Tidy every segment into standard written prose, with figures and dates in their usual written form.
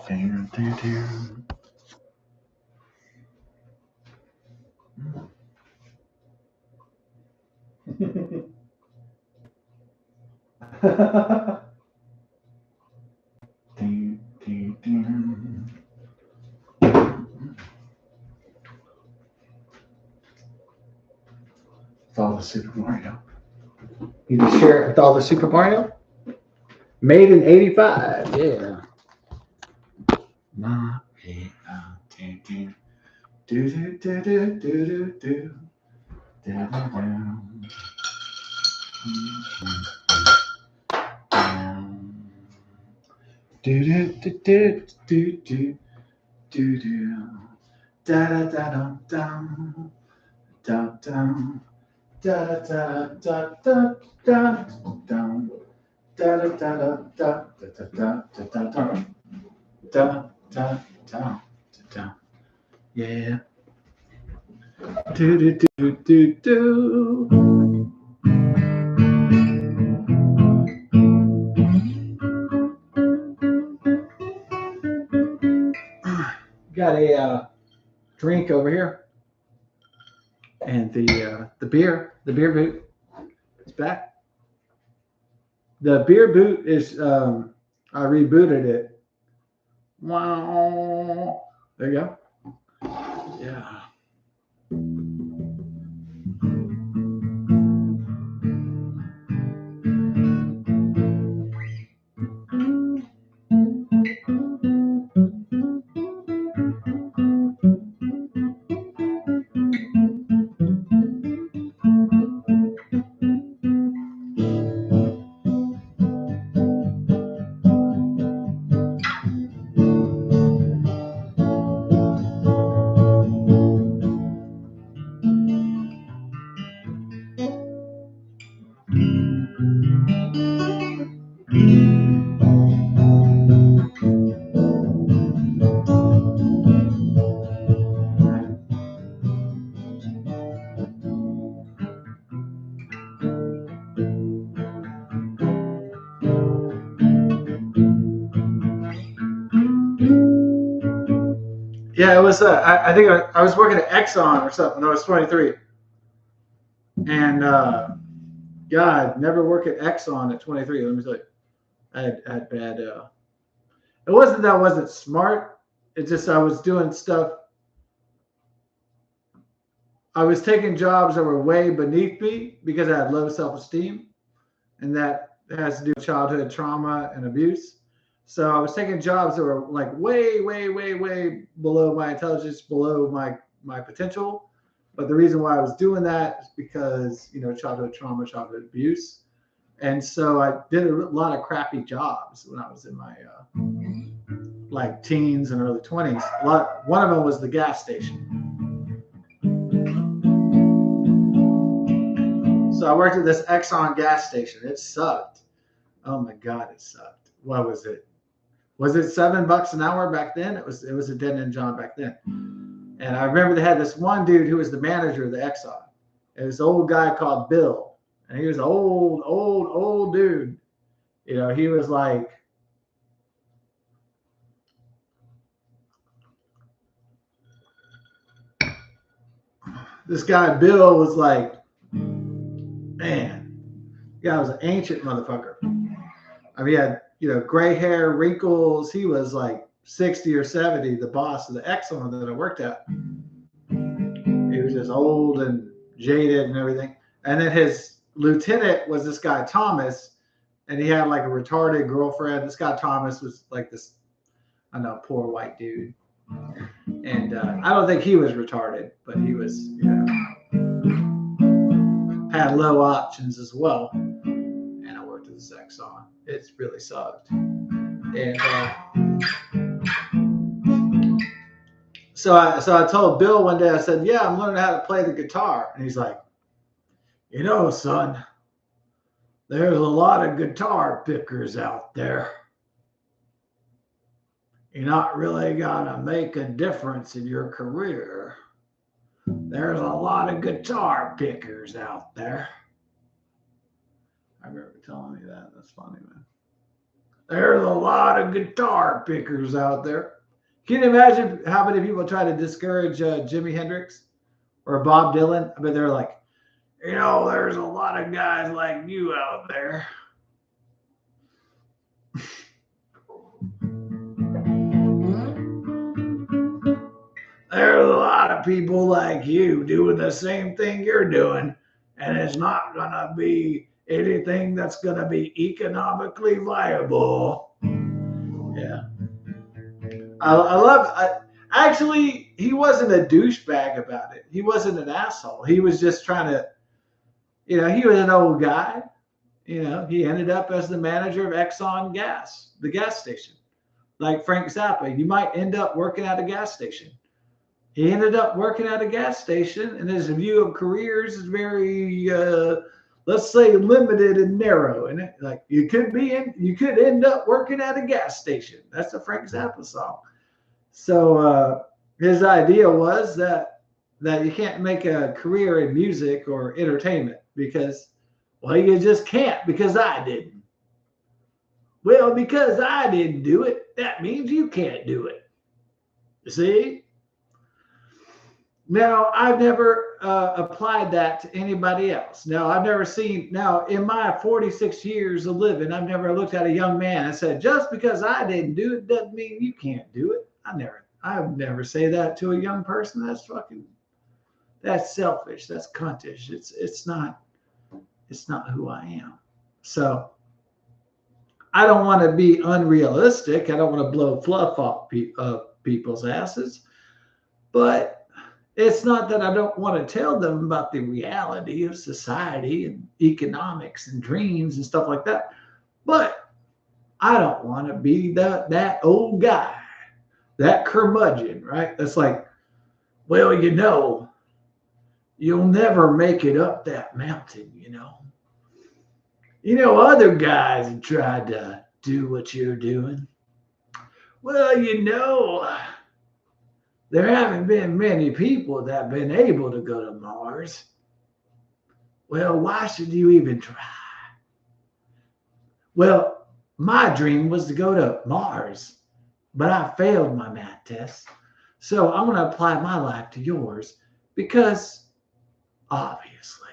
Dun, dun, dun. Dun, dun, dun. It's all the Super Mario. You can share it with all the Super Mario? Made in 85, yeah. Mario. Dun, dun. Do, do, do, do, do, do, do. Do, do, do. Do, do, do, do, do, do, do, do. Da da da dum dum dum dum da da da da da dum da da da da da da da da da da da da da. Yeah. Do do do do do. Got a drink over here. And the beer boot is back. The beer boot is I rebooted it. Wow. There you go. Yeah. Yeah, it was. I think I was working at Exxon or something when I was 23, and God, never work at Exxon at 23. Let me tell you, I had bad. It wasn't that I wasn't smart. It's just I was doing stuff. I was taking jobs that were way beneath me because I had low self-esteem, and that has to do with childhood trauma and abuse. So I was taking jobs that were like way, way, way, way below my intelligence, below my potential. But the reason why I was doing that is because childhood trauma, childhood abuse, and so I did a lot of crappy jobs when I was in my like teens and early 20s. One of them was the gas station. So I worked at this Exxon gas station. It sucked. Oh my God, it sucked. What was it? Was it $7 an hour back then? It was a dead end job back then. And I remember they had this one dude who was the manager of the Exxon. It was an old guy called Bill. And he was an old dude. He was like, this guy Bill was like, man, guy was an ancient motherfucker. I mean, he had, gray hair, wrinkles. He was like 60 or 70, the boss of the Exxon that I worked at. He was just old and jaded and everything. And then his lieutenant was this guy, Thomas, and he had like a retarded girlfriend. This guy, Thomas, was like this, I know, poor white dude. And I don't think he was retarded, but he was, had low options as well. And I worked at the Exxon. It's really sucked. And so I told Bill one day, I said, yeah, I'm learning how to play the guitar. And he's like, son, there's a lot of guitar pickers out there. You're not really going to make a difference in your career. There's a lot of guitar pickers out there. I remember telling me that. That's funny, man. There's a lot of guitar pickers out there. Can you imagine how many people try to discourage Jimi Hendrix or Bob Dylan? I mean, they're like, there's a lot of guys like you out there. There's a lot of people like you doing the same thing you're doing, and it's not going to be anything that's going to be economically viable. Yeah. I love. Actually, he wasn't a douchebag about it. He wasn't an asshole. He was just trying to, he was an old guy. He ended up as the manager of Exxon Gas, the gas station. Like Frank Zappa, you might end up working at a gas station. He ended up working at a gas station, and his view of careers is very, let's say, limited and narrow. And like you could end up working at a gas station. That's a Frank Zappa song. So his idea was that you can't make a career in music or entertainment because, well, you just can't because I didn't. Well, because I didn't do it, that means you can't do it. You see? Now, I've never applied that to anybody else. Now, I've never seen, in my 46 years of living, I've never looked at a young man and said, just because I didn't do it doesn't mean you can't do it. I would never say that to a young person. That's selfish. That's cuntish. It's not who I am. So I don't want to be unrealistic. I don't want to blow fluff off people's asses, but it's not that I don't want to tell them about the reality of society and economics and dreams and stuff like that. But I don't want to be that old guy, that curmudgeon, right? That's like, well, you'll never make it up that mountain, other guys have tried to do what you're doing. Well, there haven't been many people that have been able to go to Mars. Well, why should you even try? Well, my dream was to go to Mars, but I failed my math test. So I'm going to apply my life to yours because obviously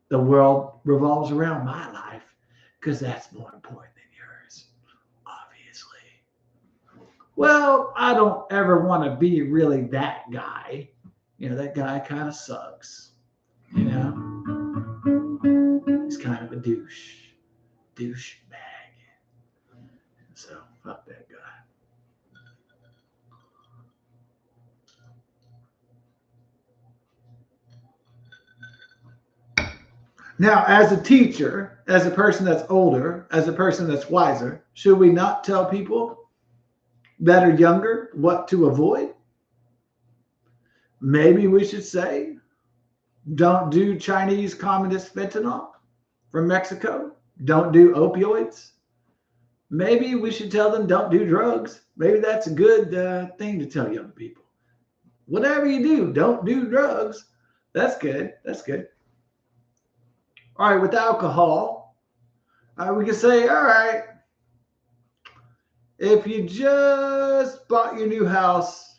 the world revolves around my life because that's more important than yours. Well, I don't ever want to be really that guy. That guy kind of sucks. He's kind of a douchebag. So, fuck that guy. Now, as a teacher, as a person that's older, as a person that's wiser, should we not tell people that are younger what to avoid? Maybe we should say, don't do Chinese communist fentanyl from Mexico. Don't do opioids. Maybe we should tell them don't do drugs. Maybe that's a good thing to tell young people. Whatever you do, don't do drugs. That's good. That's good. All right, with alcohol, we can say, all right, if you just bought your new house,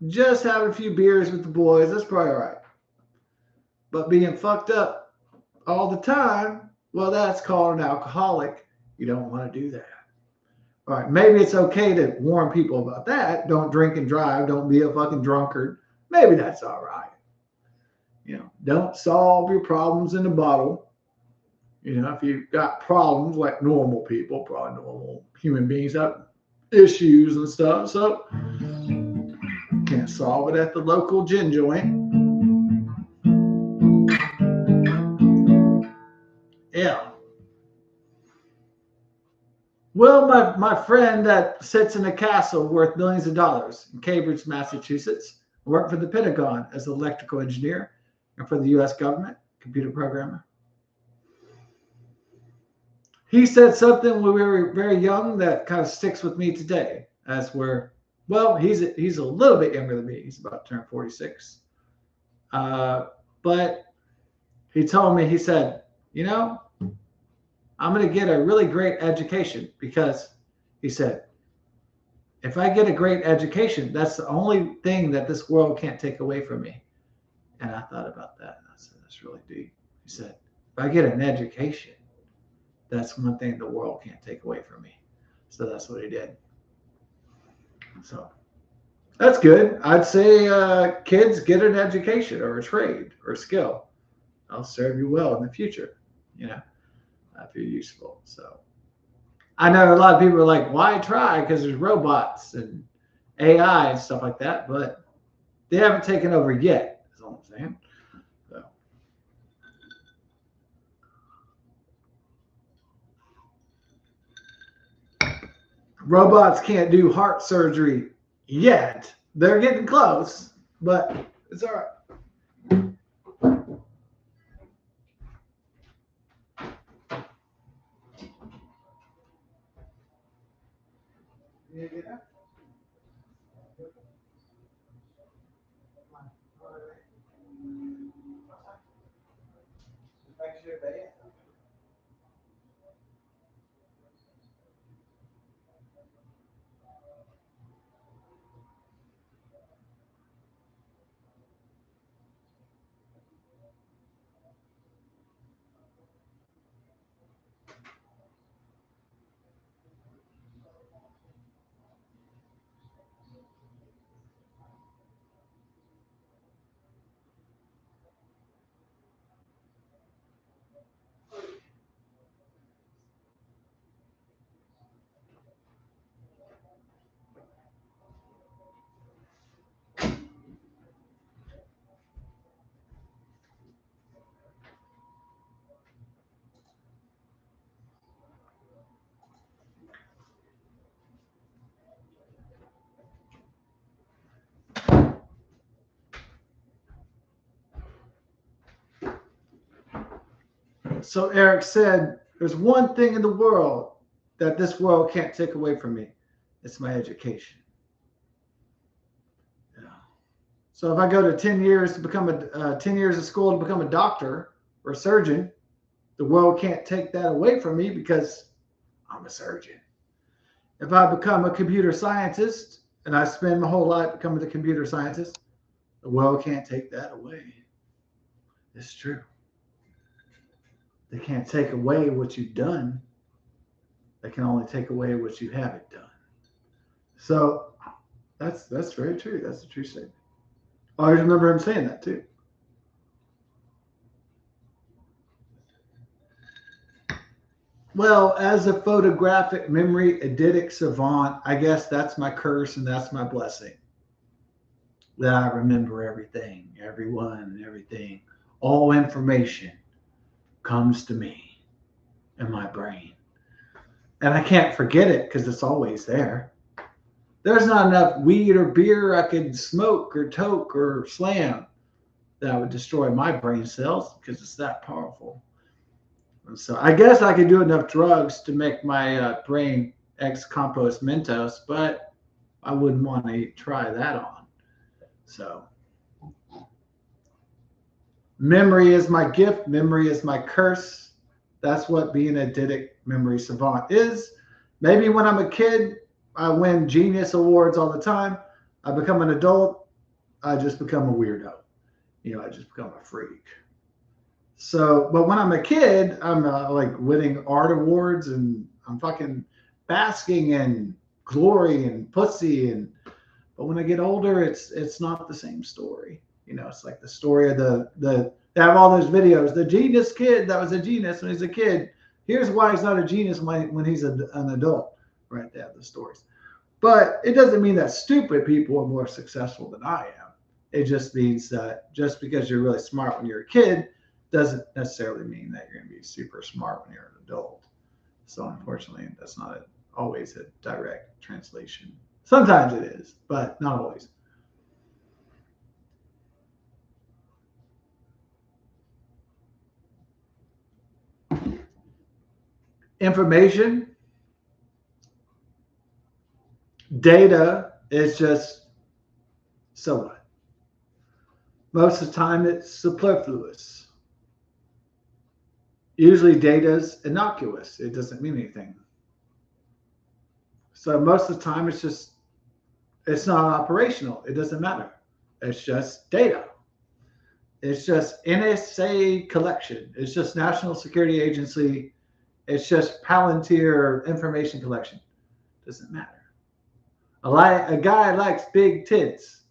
just have a few beers with the boys, that's probably all right. But being fucked up all the time, well, that's called an alcoholic. You don't want to do that. All right, maybe it's okay to warn people about that. Don't drink and drive. Don't be a fucking drunkard. Maybe that's all right. Don't solve your problems in a bottle. If you've got problems like normal people, probably normal human beings have issues and stuff. So can't solve it at the local gin joint. Yeah. Well, my friend that sits in a castle worth millions of dollars in Cambridge, Massachusetts, worked for the Pentagon as an electrical engineer and for the U.S. government, computer programmer. He said something when we were very young that kind of sticks with me today. He's a little bit younger than me. He's about to turn 46. But he told me, he said, I'm going to get a really great education because he said, if I get a great education, that's the only thing that this world can't take away from me. And I thought about that. And I said, that's really deep. He said, if I get an education, that's one thing the world can't take away from me. So that's what he did. So that's good. I'd say kids get an education or a trade or a skill. I'll serve you well in the future, if you're useful. So I know a lot of people are like, why try? Because there's robots and AI and stuff like that, but they haven't taken over yet, is all I'm saying. So. Robots can't do heart surgery yet. They're getting close, but it's all right. So Eric said, there's one thing in the world that this world can't take away from me. It's my education. Yeah. So if I go to 10 years to become 10 years of school to become a doctor or a surgeon, the world can't take that away from me because I'm a surgeon. If I become a computer scientist and I spend my whole life becoming a computer scientist, the world can't take that away. It's true. They can't take away what you've done. They can only take away what you haven't done. So that's very true. That's a true statement. I always remember him saying that too. Well, as a photographic memory eidetic savant, I guess that's my curse and that's my blessing. That I remember everything, everyone, and everything. All information comes to me in my brain. And I can't forget it because it's always there. There's not enough weed or beer I could smoke or toke or slam that would destroy my brain cells because it's that powerful. And so I guess I could do enough drugs to make my brain ex-compost Mentos, but I wouldn't want to try that on. So memory is my gift. Memory is my curse. That's what being a eidetic memory savant is. Maybe when I'm a kid, I win genius awards all the time. I become an adult, I just become a weirdo. I just become a freak. So, but when I'm a kid, I'm like winning art awards and I'm fucking basking in glory and pussy. But when I get older, it's not the same story. It's like the story of they have all those videos. The genius kid that was a genius when he's a kid. Here's why he's not a genius when he's an adult. Right? They have the stories. But it doesn't mean that stupid people are more successful than I am. It just means that just because you're really smart when you're a kid doesn't necessarily mean that you're going to be super smart when you're an adult. So unfortunately, that's not always a direct translation. Sometimes it is, but not always. Information, data is just so what? Most of the time it's superfluous. Usually data is innocuous. It doesn't mean anything. So most of the time it's not operational. It doesn't matter. It's just data. It's just NSA collection. It's just National Security Agency. It's just Palantir information collection. Doesn't matter. A guy likes big tits.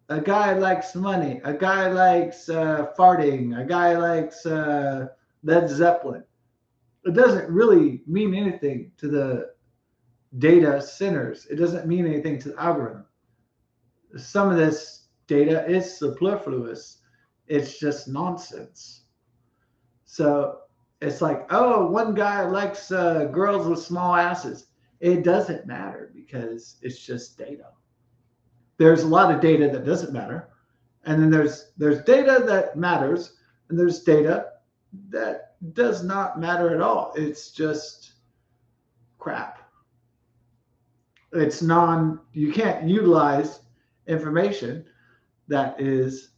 A guy likes money. A guy likes farting. A guy likes Led Zeppelin. It doesn't really mean anything to the data centers. It doesn't mean anything to the algorithm. Some of this data is superfluous. It's just nonsense. So it's like, oh, one guy likes girls with small asses. It doesn't matter because it's just data. There's a lot of data that doesn't matter. And then there's data that matters, and there's data that does not matter at all. It's just crap. You can't utilize information that is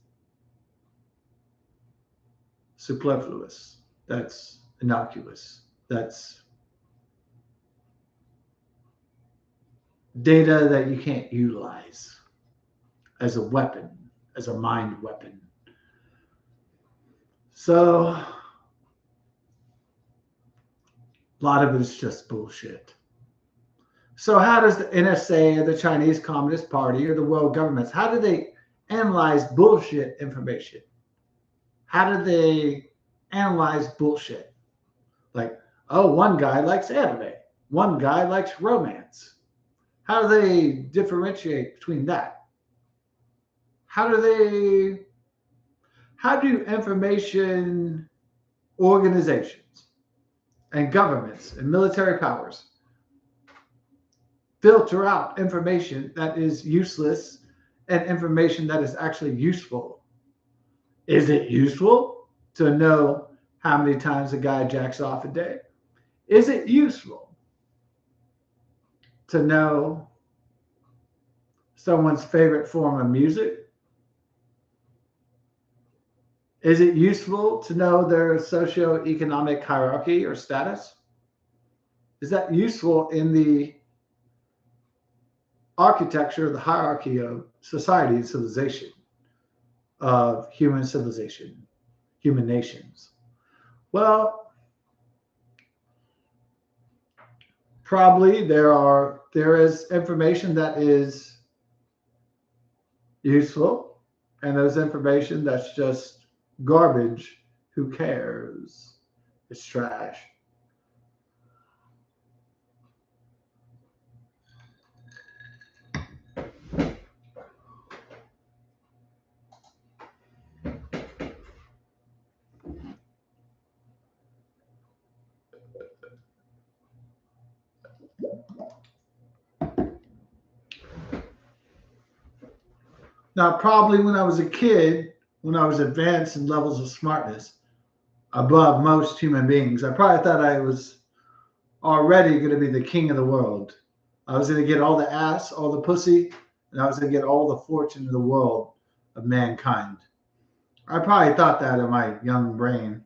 superfluous, that's innocuous, that's data that you can't utilize as a weapon, as a mind weapon. So a lot of it is just bullshit. So how does the NSA or the Chinese Communist Party or the world governments, how do they analyze bullshit information? How do they analyze bullshit? Like, oh, one guy likes anime. One guy likes romance. How do they differentiate between that? How do information organizations and governments and military powers filter out information that is useless and information that is actually useful? Is it useful to know how many times a guy jacks off a day? Is it useful to know someone's favorite form of music? Is it useful to know their socioeconomic hierarchy or status? Is that useful in the architecture, the hierarchy of society and civilization, of human civilization, human nations? Well, probably there is information that is useful, and there's information that's just garbage. Who cares? It's trash. Now, probably when I was a kid, when I was advanced in levels of smartness above most human beings, I probably thought I was already going to be the king of the world. I was going to get all the ass, all the pussy, and I was going to get all the fortune in the world of mankind. I probably thought that in my young brain.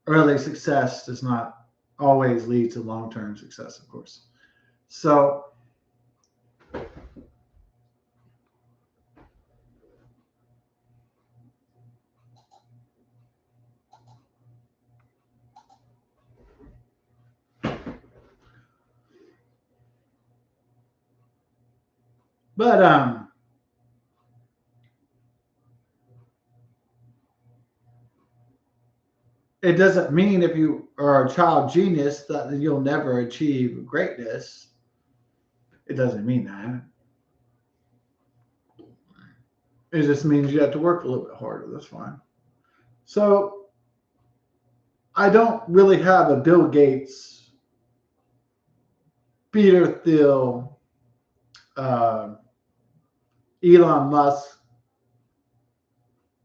Early success does not always lead to long-term success, of course. So but it doesn't mean if you are a child genius that you'll never achieve greatness. It doesn't mean that. It just means you have to work a little bit harder. That's fine. So I don't really have a Bill Gates, Peter Thiel, Elon Musk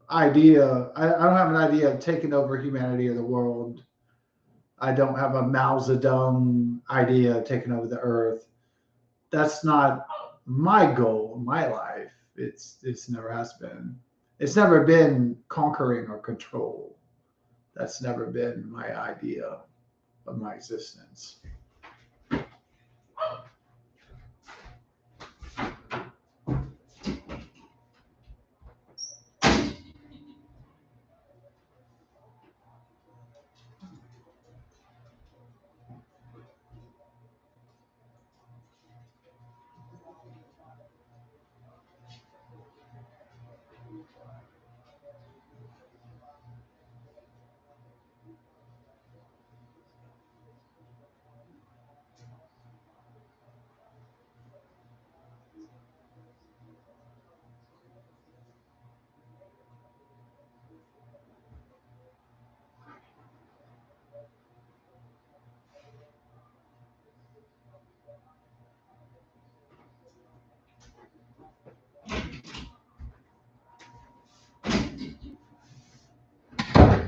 idea. I don't have an idea of taking over humanity or the world. I don't have a Mao Zedong idea of taking over the earth. That's not my goal in my life. It's never has been. It's never been conquering or control. That's never been my idea of my existence.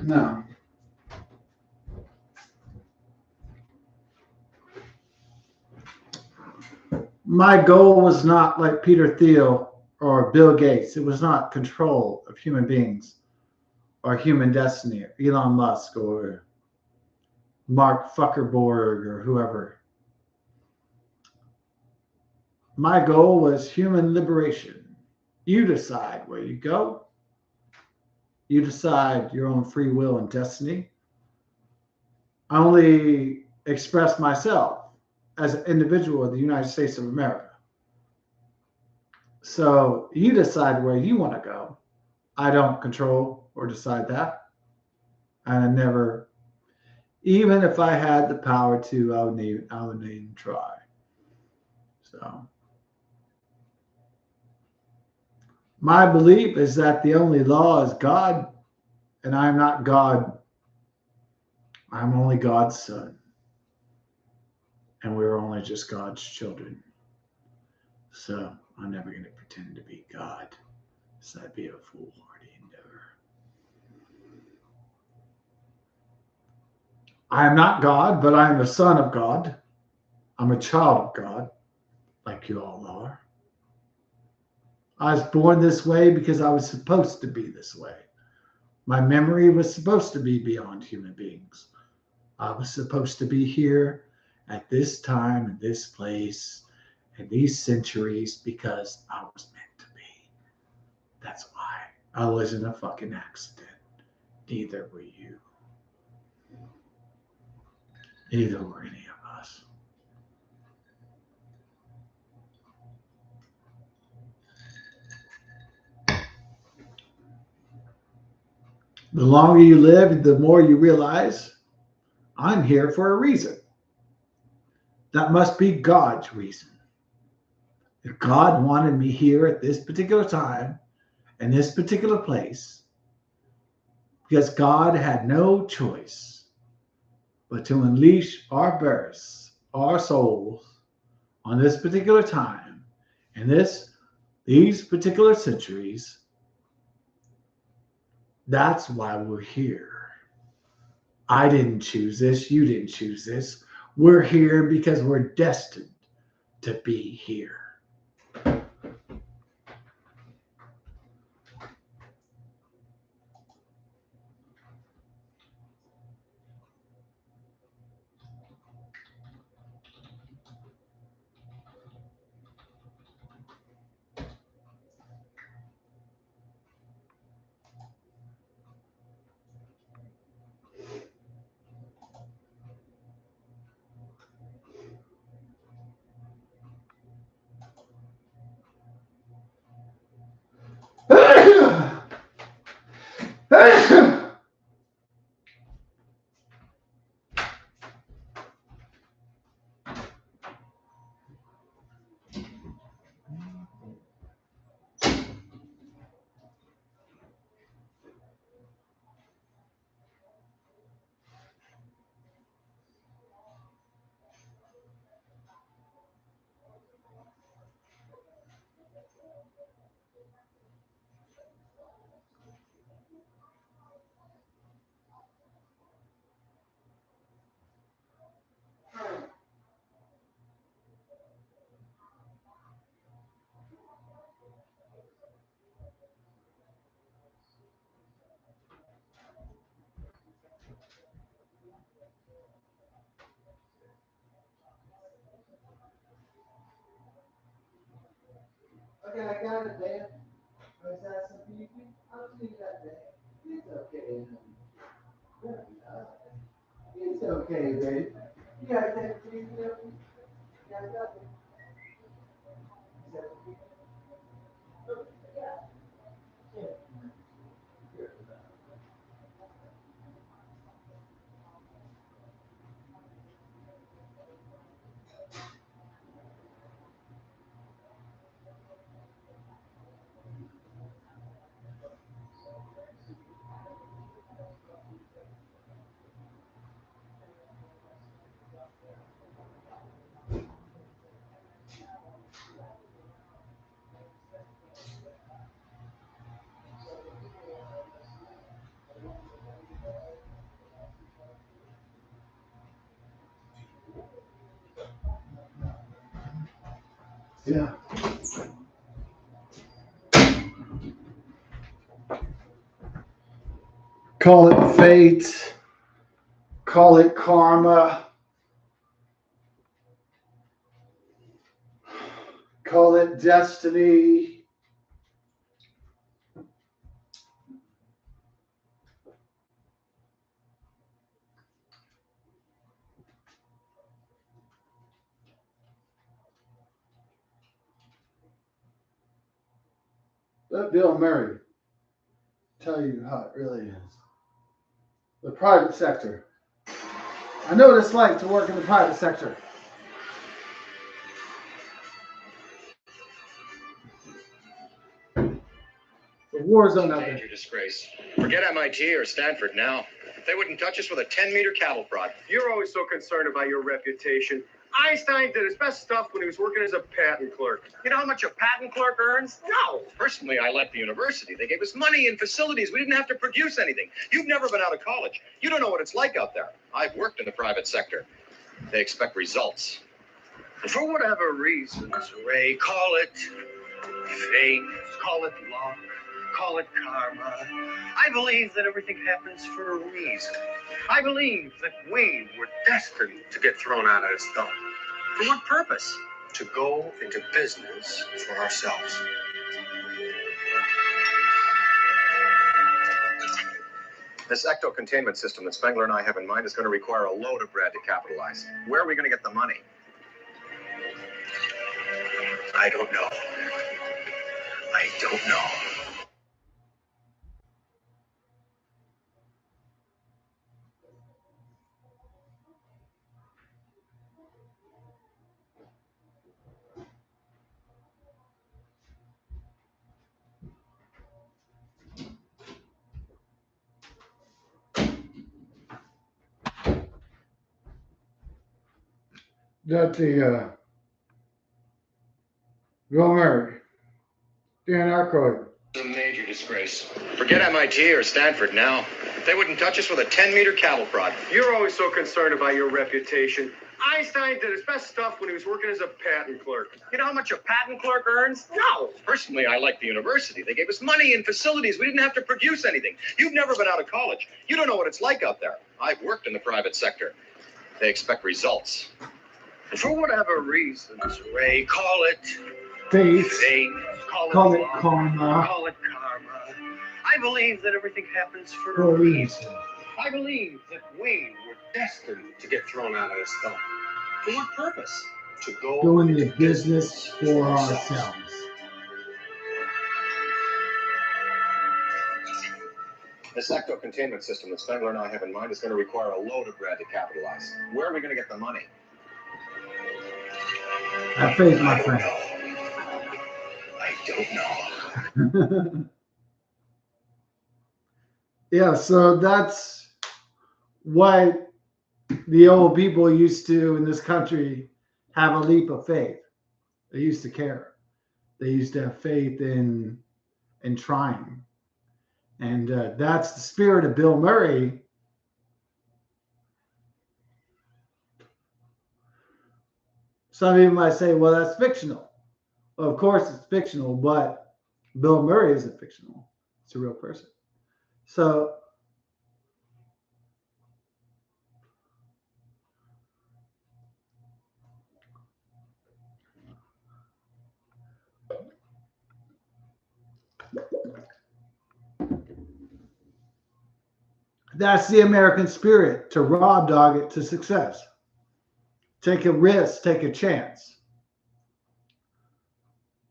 No. My goal was not like Peter Thiel or Bill Gates. It was not control of human beings or human destiny, or Elon Musk or Mark Zuckerberg or whoever. My goal was human liberation. You decide where you go. You decide your own free will and destiny. I only express myself as an individual of the United States of America. So you decide where you want to go. I don't control or decide that. And I never, even if I had the power to, I would even try. So my belief is that the only law is God, and I'm not God. I'm only God's son. And we're only just God's children. So I'm never going to pretend to be God. So that'd be a foolhardy endeavor. I am not God, but I am the son of God. I'm a child of God, like you all are. I was born this way because I was supposed to be this way. My memory was supposed to be beyond human beings. I was supposed to be here at this time, in this place, in these centuries because I was meant to be. That's why. I wasn't a fucking accident. Neither were you. Neither were any of us. The longer you live, the more you realize I'm here for a reason. That must be God's reason. If God wanted me here at this particular time, in this particular place, because God had no choice but to unleash our births, our souls, on this particular time, in these particular centuries. That's why we're here. I didn't choose this. You didn't choose this. We're here because we're destined to be here. Okay, I got it, man. Was that some people? I'll see that day. It's okay. It's okay, babe. You gotta take it easy. You gotta got it. Yeah. Call it fate. Call it karma. Call it destiny. Let Bill Murray tell you how it really is. The private sector. I know what it's like to work in the private sector. The war zone out there. Major disgrace. Forget MIT or Stanford now. They wouldn't touch us with a 10-meter cattle prod. You're always so concerned about your reputation. Einstein did his best stuff when he was working as a patent clerk. You know how much a patent clerk earns? No. Personally, I liked the university. They gave us money and facilities. We didn't have to produce anything. You've never been out of college. You don't know what it's like out there. I've worked in the private sector. They expect results. For whatever reasons, Ray, call it fate, call it luck, call it karma. I believe that everything happens for a reason. I believe that we were destined to get thrown out of this dump. For what purpose? To go into business for ourselves. This ecto containment system that Spengler and I have in mind is going to require a load of bread to capitalize. Where are we going to get the money? I don't know. I don't know. That the Bill Murray, Dan Aykroyd. A major disgrace. Forget MIT or Stanford now. They wouldn't touch us with a 10-meter cattle prod. You're always so concerned about your reputation. Einstein did his best stuff when he was working as a patent clerk. You know how much a patent clerk earns? No. Personally, I liked the university. They gave us money and facilities. We didn't have to produce anything. You've never been out of college. You don't know what it's like out there. I've worked in the private sector. They expect results. For whatever reasons, Ray, call it Fate. fate, Call it luck, karma. call it karma. I believe that everything happens for For a a reason. reason. I believe that we were destined to get thrown out of this dump. For what purpose? To Go into business for ourselves. This ecto containment system that Spengler and I have in mind is going to require a load of bread to capitalize. Where are we going to get the money? Have faith, my friend. I don't know. Yeah, so that's what the old people used to in this country have a leap of faith. They used to care. They used to have faith in trying. And that's the spirit of Bill Murray. Some people might say, well, that's fictional. Well, of course it's fictional, but Bill Murray isn't fictional. It's a real person. So That's the American spirit, to raw dog it to success. Take a risk, take a chance.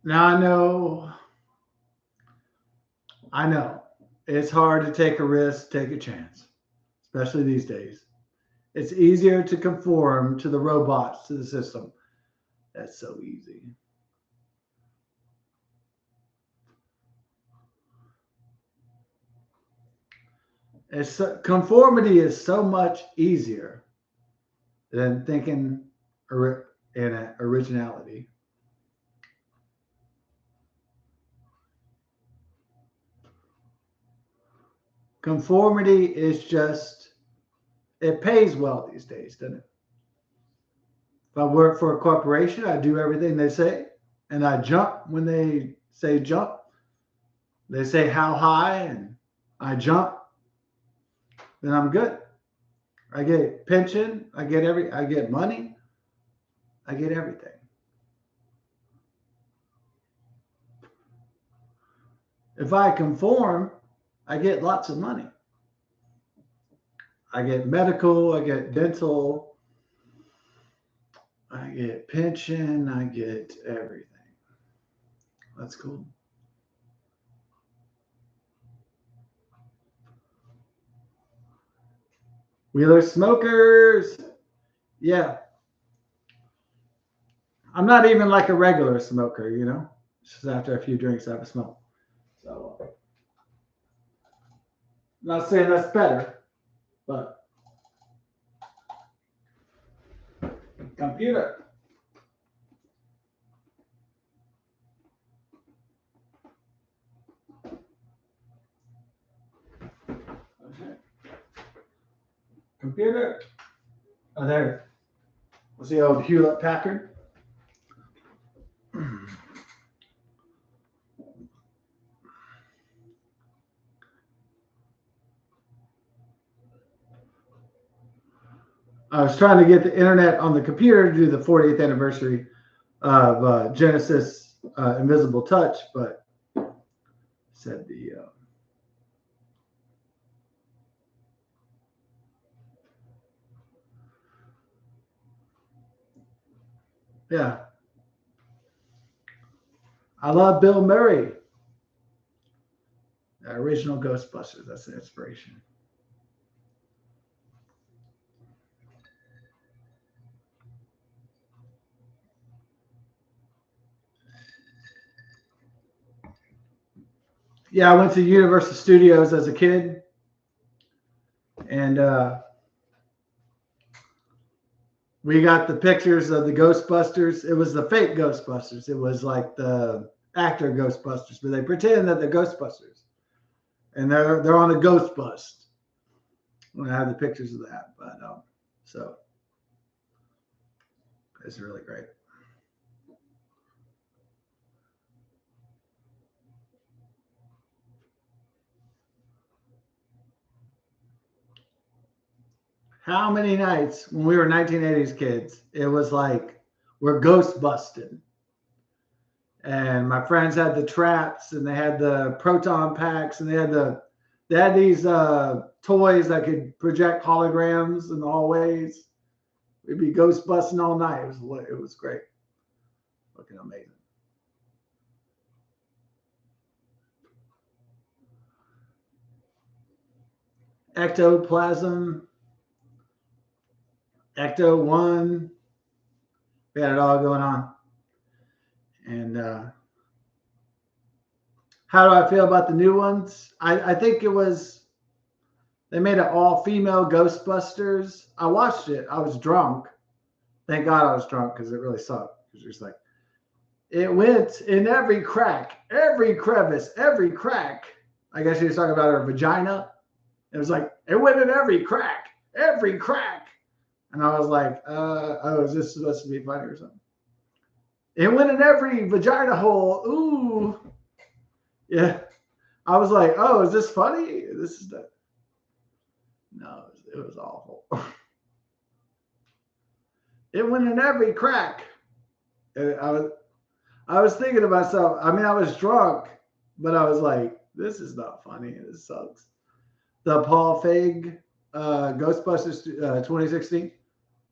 Now I know it's hard to take a risk, take a chance, especially these days. It's easier to conform to the robots, to the system. That's so easy. Conformity is so much easier than thinking in originality. Conformity is just, it pays well these days, doesn't it? If I work for a corporation, I do everything they say, and I jump when they say jump. They say how high, and I jump, then I'm good. I get pension, I get money, I get everything. If I conform, I get lots of money. I get medical, I get dental, I get pension, I get everything. That's cool. Wheeler smokers. Yeah. I'm not even like a regular smoker, you know. Just after a few drinks, I have a smoke. So, I'm not saying that's better, but computer. Okay. Computer. Oh, there. What's the old Hewlett Packard? I was trying to get the internet on the computer to do the 40th anniversary of Genesis Invisible Touch, but said the yeah. I love Bill Murray. The original Ghostbusters. That's the inspiration. Yeah, I went to Universal Studios as a kid, and we got the pictures of the Ghostbusters. It was the fake Ghostbusters. It was like the actor Ghostbusters, but they pretend that they're Ghostbusters, and they're on a ghost bust. I have the pictures of that, but so it's really great. How many nights when we were 1980s kids, it was like we're ghost busted. And my friends had the traps, and they had the proton packs, and they had these toys that could project holograms in the hallways. We'd be ghost busting all night. It was great. Looking amazing. Ectoplasm, Ecto 1. We had it all going on. And how do I feel about the new ones? I think they made it all female Ghostbusters. I watched it. I was drunk. Thank God I was drunk, because it really sucked. It was just like, it went in every crack, every crevice, every crack. I guess he was talking about her vagina. It was like, it went in every crack, every crack. And I was like, oh, is this supposed to be funny or something? It went in every vagina hole. Ooh. Yeah. I was like, oh, is this funny? This is the... No, it was awful. It went in every crack. I was thinking to myself, I mean, I was drunk, but I was like, this is not funny. This sucks. the Paul Feig Ghostbusters 2016,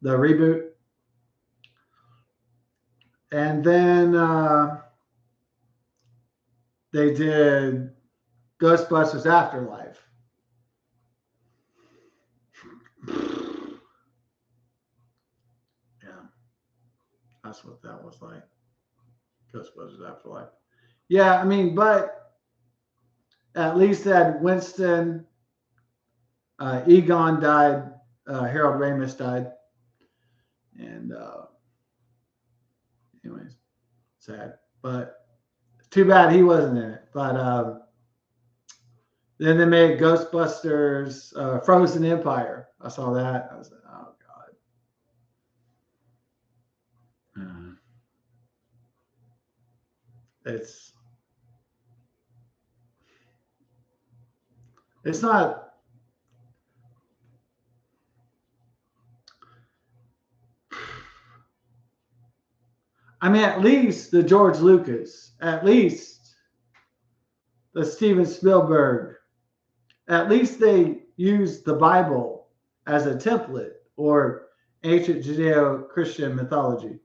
the reboot. And then they did Ghostbusters Afterlife. Yeah, that's what that was like. Ghostbusters Afterlife. Yeah, I mean, but at least that Winston, Egon died, Harold Ramis died, and anyways, sad. But too bad he wasn't in it. But then they made Ghostbusters Frozen Empire. I saw that. I was like, oh God. It's not. I mean, at least the George Lucas, at least the Steven Spielberg, at least they used the Bible as a template or ancient Judeo-Christian mythology.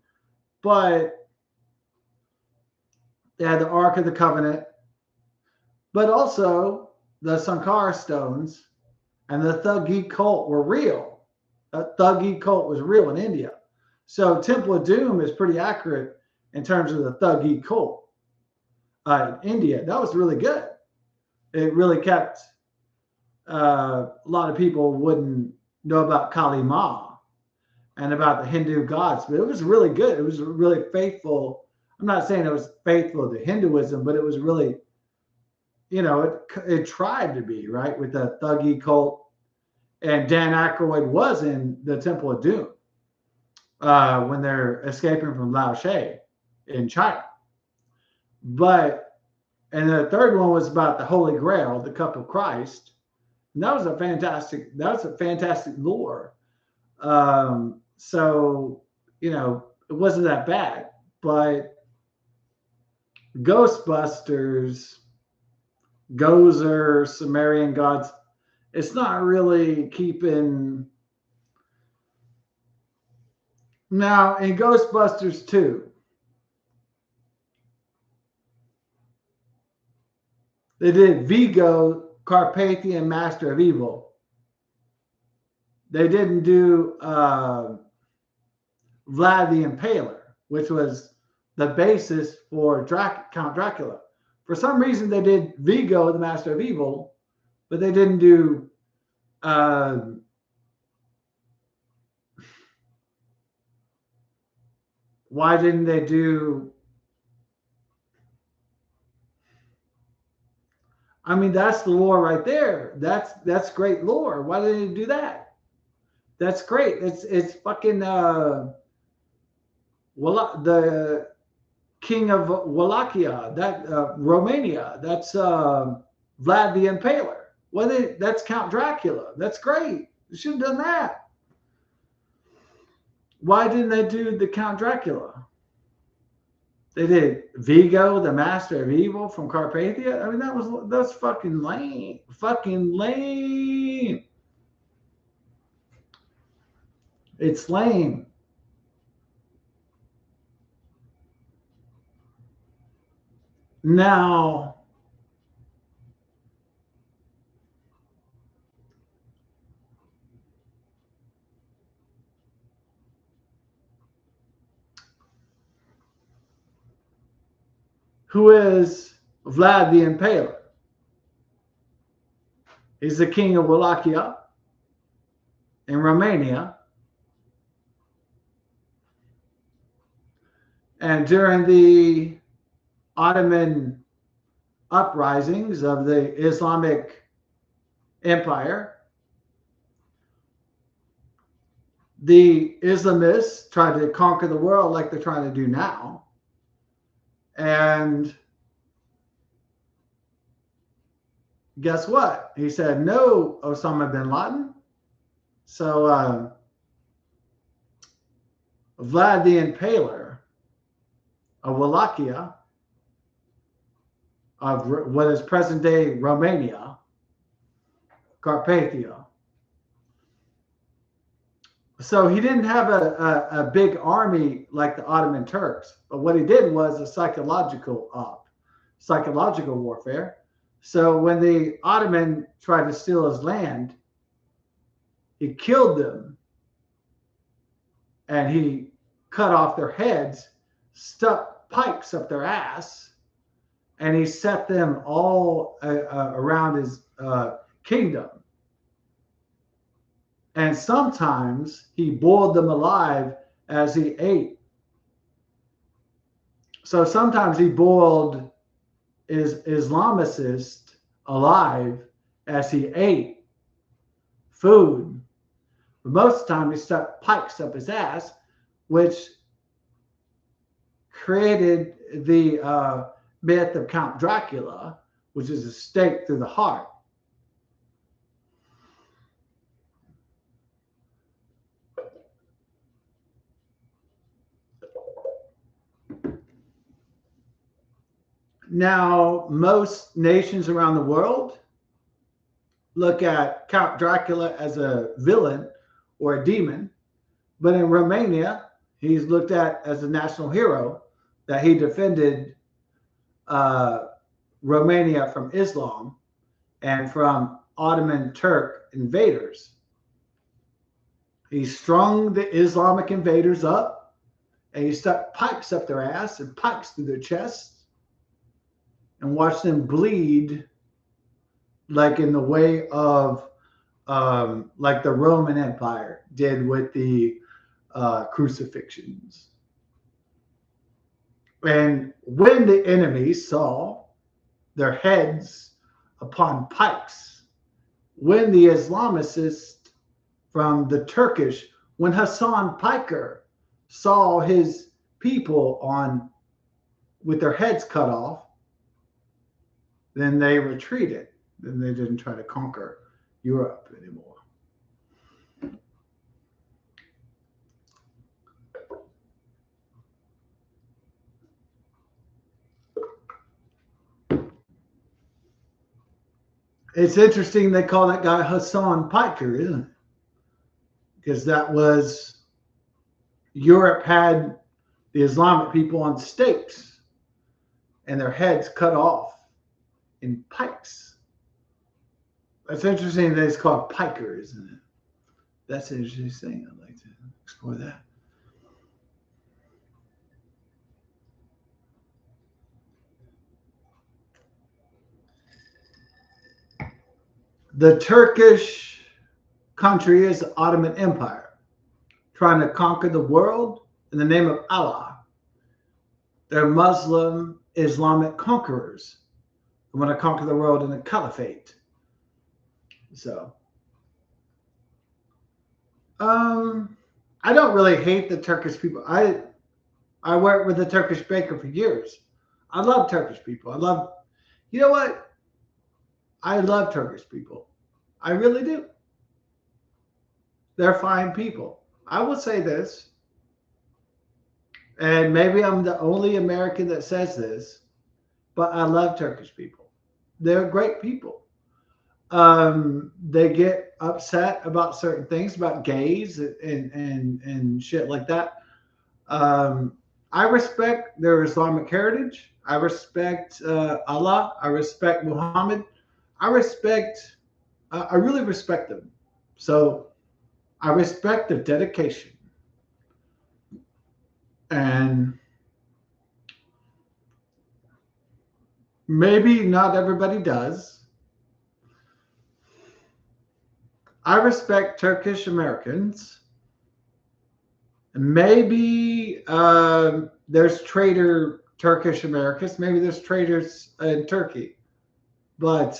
But they had the Ark of the Covenant, but also the Sankara stones and the Thuggee cult were real. A Thuggee cult was real in India. So Temple of Doom is pretty accurate in terms of the Thuggee cult in India. That was really good. It really kept a lot of people wouldn't know about Kali Ma and about the Hindu gods, but it was really good. It was really faithful. I'm not saying it was faithful to Hinduism, but it was really, it tried to be, right, with the Thuggee cult. And Dan Aykroyd was in the Temple of Doom when they're escaping from Lao She in China. And the third one was about the Holy Grail, the Cup of Christ. And that was a fantastic lore. So, it wasn't that bad. But Ghostbusters, Gozer, Sumerian gods, it's not really keeping. Now, in Ghostbusters 2, they did Vigo, Carpathian Master of Evil. They didn't do Vlad the Impaler, which was the basis for Count Dracula. For some reason, they did Vigo, the Master of Evil, but they didn't do why didn't they do? I mean, that's the lore right there. That's great lore. Why didn't they do that? That's great. It's fucking the king of Wallachia, that Romania. That's Vlad the Impaler. Well, that's Count Dracula. That's great. You should have done that. Why didn't they do the Count Dracula? They did Vigo, the Master of Evil from Carpathia. I mean, that's fucking lame. Fucking lame. It's lame. Now, who is Vlad the Impaler? He's the king of Wallachia in Romania. And during the Ottoman uprisings of the Islamic Empire, the Islamists tried to conquer the world like they're trying to do now. And guess what? He said, no, Osama bin Laden. So Vlad the Impaler of Wallachia, of what is present-day Romania, Carpathia. So he didn't have a big army like the Ottoman Turks, but what he did was a psychological warfare. So when the Ottoman tried to steal his land, he killed them and he cut off their heads, stuck pikes up their ass, and he set them all around his kingdom. And sometimes he boiled them alive as he ate. So sometimes he boiled Islamicists alive as he ate food. But most of the time he stuck pikes up his ass, which created the myth of Count Dracula, which is a stake through the heart. Now, most nations around the world look at Count Dracula as a villain or a demon, but in Romania, he's looked at as a national hero that he defended Romania from Islam and from Ottoman Turk invaders. He strung the Islamic invaders up and he stuck pikes up their ass and pikes through their chests and watched them bleed, like in the way of like the Roman Empire did with the crucifixions. And when the enemy saw their heads upon pikes, when the Islamicists from the Turkish, when Hassan Piker saw his people with their heads cut off, then they retreated. Then they didn't try to conquer Europe anymore. It's interesting they call that guy Hassan Piker, isn't it? Because that was, Europe had the Islamic people on stakes and their heads cut off in pikes. That's interesting that it's called Piker, isn't it? That's an interesting thing. I'd like to explore that. The Turkish country is the Ottoman Empire, trying to conquer the world in the name of Allah. They're Muslim Islamic conquerors who want to conquer the world in a caliphate. So, I don't really hate the Turkish people. I worked with a Turkish baker for years. I love Turkish people. You know what? I love Turkish people. I really do. They're fine people. I will say this, and maybe I'm the only American that says this, but I love Turkish people. They're great people. They get upset about certain things, about gays and shit like that. I respect their Islamic heritage. I respect Allah. I respect Muhammad. I really respect them. So I respect their dedication. And maybe not everybody does. I respect Turkish Americans. Maybe there's traitor Turkish Americans. Maybe there's traitors in Turkey. But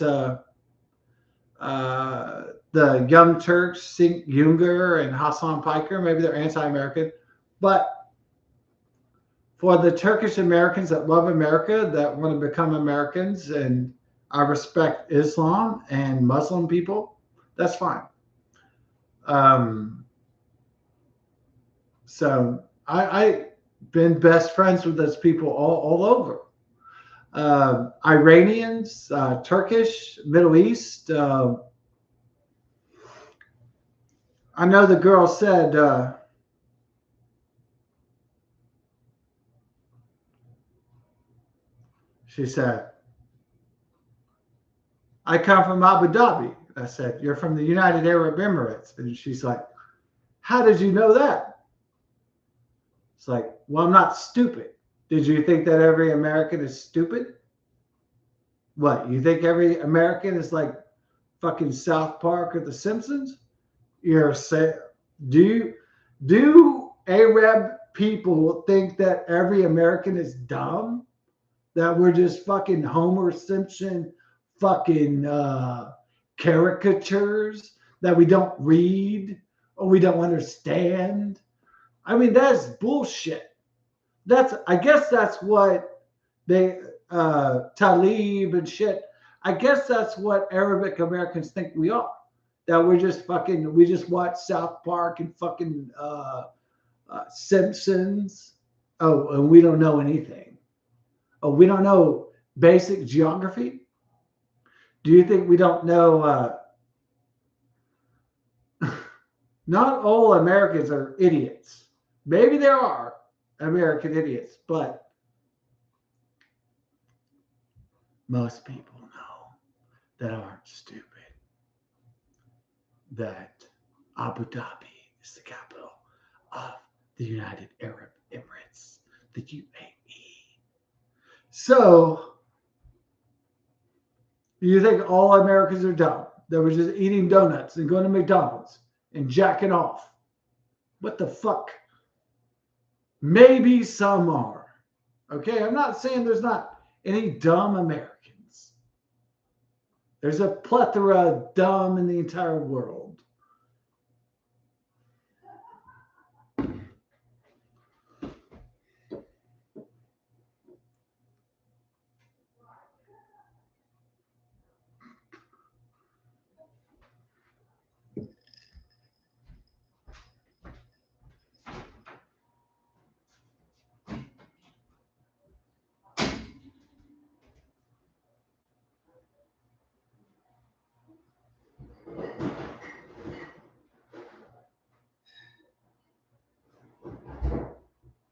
the Young Turks, Cenk Uygur and Hassan Piker, maybe they're anti-American. But for the Turkish Americans that love America, that want to become Americans, and I respect Islam and Muslim people, that's fine. So I've been best friends with those people all over. Iranians, Turkish, Middle East, I know the girl said, she said, I come from Abu Dhabi. I said, you're from the United Arab Emirates. And she's like, how did you know that? It's like, well, I'm not stupid. Did you think that every American is stupid? What, you think every American is like fucking South Park or The Simpsons? You're saying, do Arab people think that every American is dumb? That we're just fucking Homer Simpson fucking caricatures that we don't read or we don't understand? I mean, that's bullshit. I guess that's what they Talib and shit. I guess that's what Arabic Americans think we are. That we're just fucking, we just watch South Park and fucking Simpsons. Oh, and we don't know anything. Oh, we don't know basic geography. Do you think we don't know? Not all Americans are idiots. Maybe there are American idiots, but most people know that aren't stupid that Abu Dhabi is the capital of the United Arab Emirates, the UAE. So, you think all Americans are dumb? That we're just eating donuts and going to McDonald's and jacking off? What the fuck? Maybe some are. Okay, I'm not saying there's not any dumb Americans. There's a plethora of dumb in the entire world.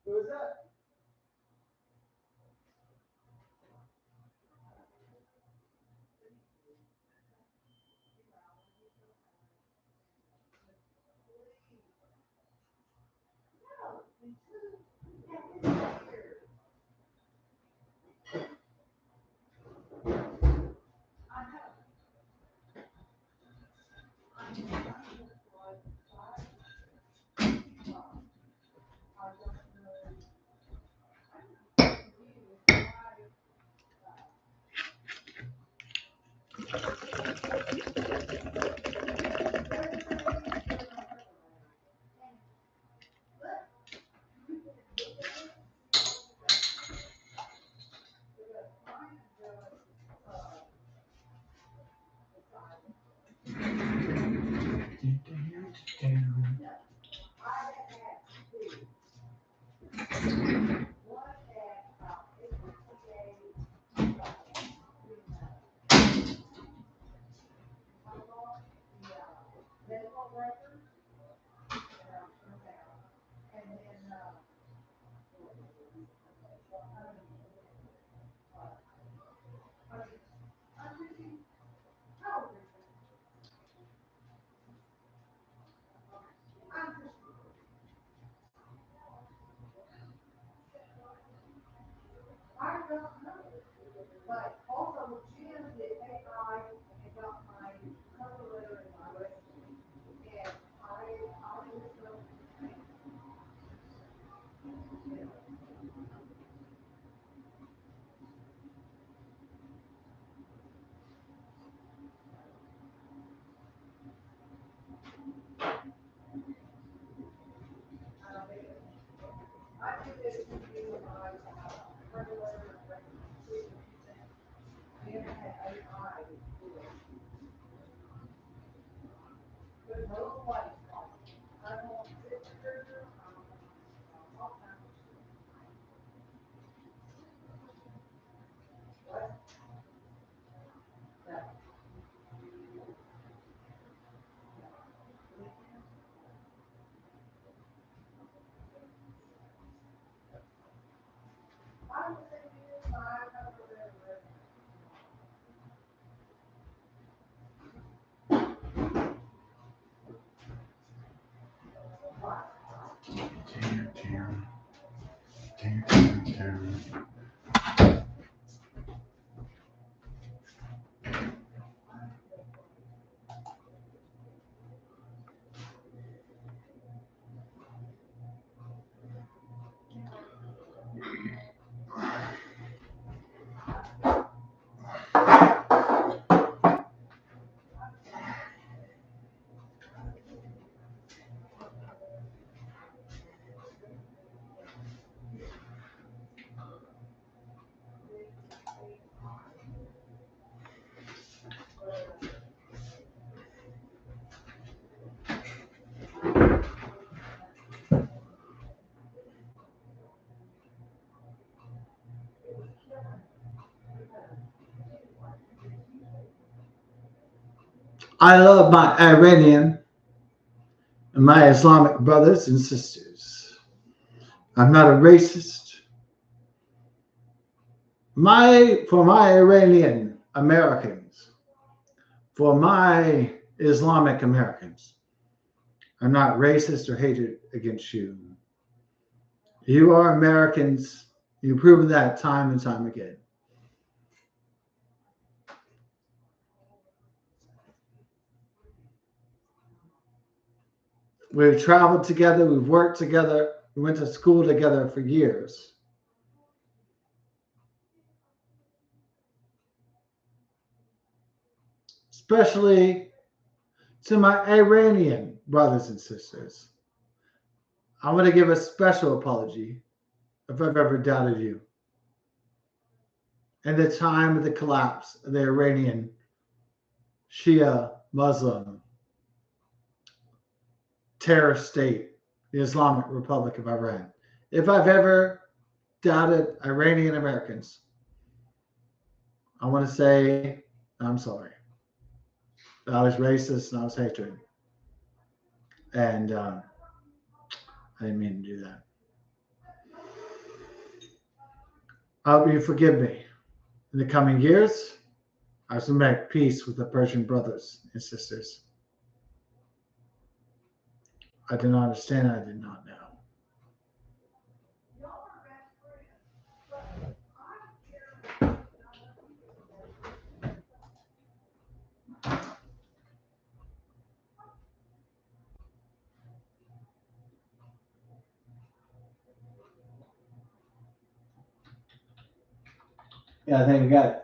Who is that? I love my Iranian and my Islamic brothers and sisters. I'm not a racist. For my Iranian Americans, for my Islamic Americans, I'm not racist or hated against you. You are Americans. You've proven that time and time again. We've traveled together. We've worked together. We went to school together for years. Especially to my Iranian brothers and sisters. I want to give a special apology if I've ever doubted you. In the time of the collapse of the Iranian Shia Muslim terrorist state, the Islamic Republic of Iran. If I've ever doubted Iranian Americans, I want to say I'm sorry. I was racist and I was hatred. And I didn't mean to do that. I hope you forgive me. In the coming years, I shall make peace with the Persian brothers and sisters. I did not understand. I did not know. Yeah, I think we got it.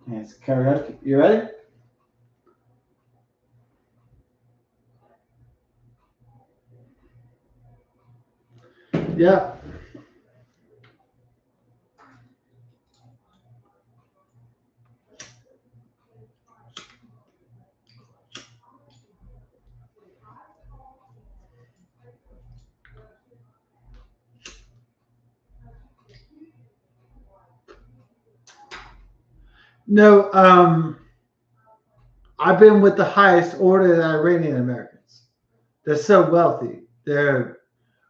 Yeah, it's karaoke. You ready? Yeah. No, I've been with the highest order of the Iranian Americans. They're so wealthy. They're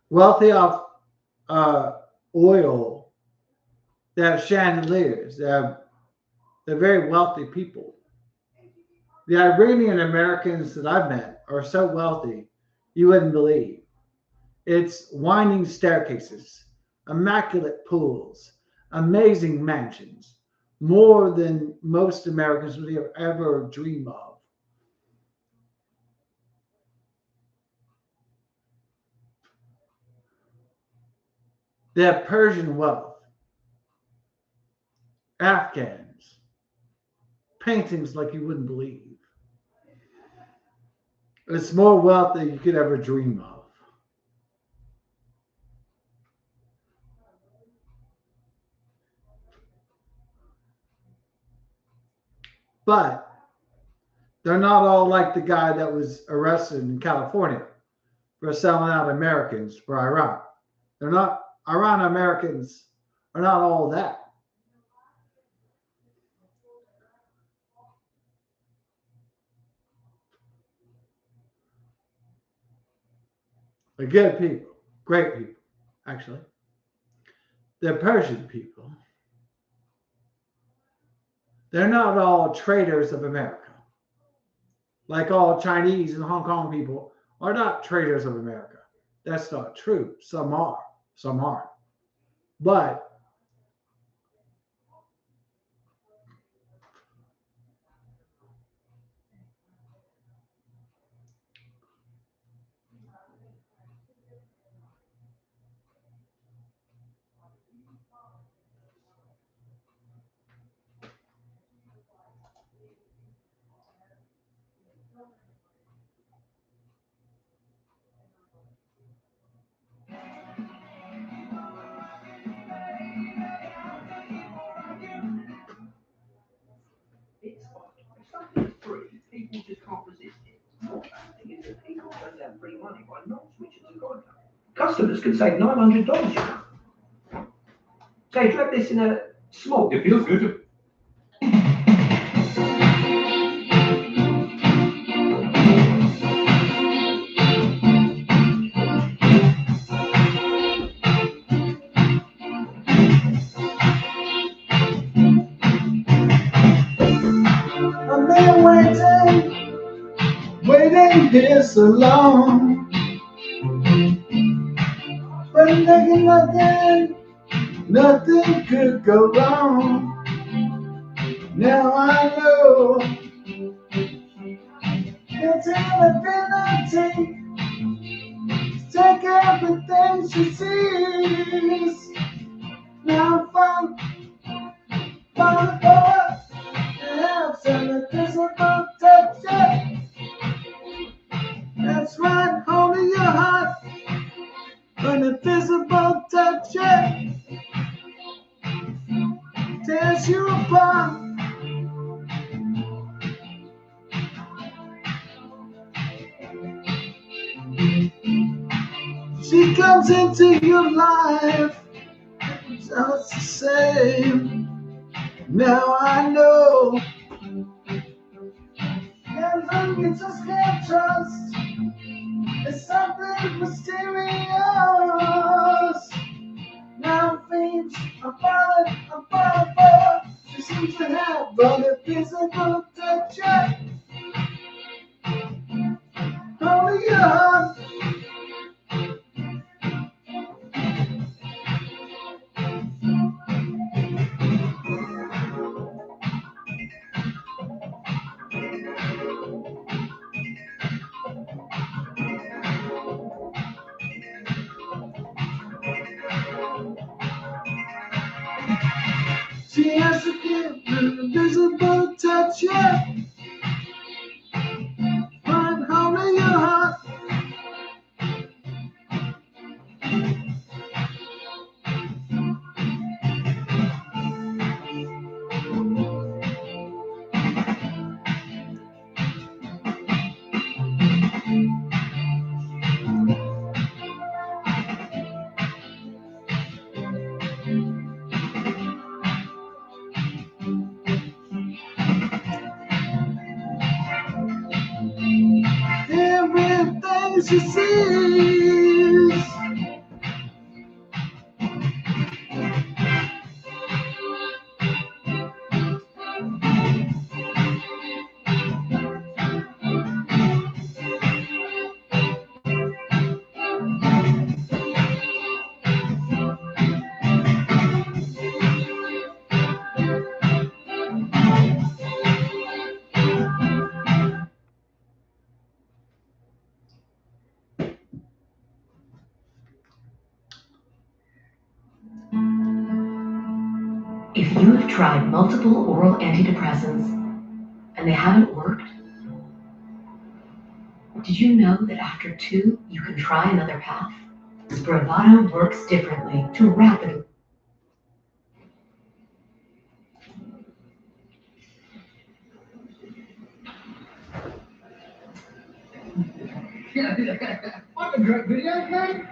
wealthy off oil. They have chandeliers. They're very wealthy people. The Iranian Americans that I've met are so wealthy, you wouldn't believe. It's winding staircases, immaculate pools, amazing mansions, more than most Americans would ever dream of. They have Persian wealth, Afghans, paintings like you wouldn't believe. It's more wealth than you could ever dream of. But they're not all like the guy that was arrested in California for selling out Americans for Iraq. They're not, Iran Americans are not all that. They're good people, great people, actually. They're Persian people. They're not all traitors of America. Like all Chinese and Hong Kong people are not traitors of America. That's not true. Some are, some aren't. But People just can't resist it. More fascinating is that people don't have free money by not switching to Geico. Customers can save $900, you know. So if you have this in a small, it feels good. I've been waiting here so long. But nothing could go wrong. Now I know it's inability to take everything she sees. Now I'm falling for it. Have some invisible touch. That's right, hold in your heart. An invisible touch tears you apart. She comes into your life just the same. Now I know. Never you just can't trust. It's something mysterious. Now things I'm falling for. She seems to have all the physical touch. Only your heart. She has to give an invisible touch, yeah. Find home in your heart. Everything she sees. If you have tried multiple oral antidepressants and they haven't worked, did you know that after 2, you can try another path? Spravato works differently to rapidly. What a great video, man!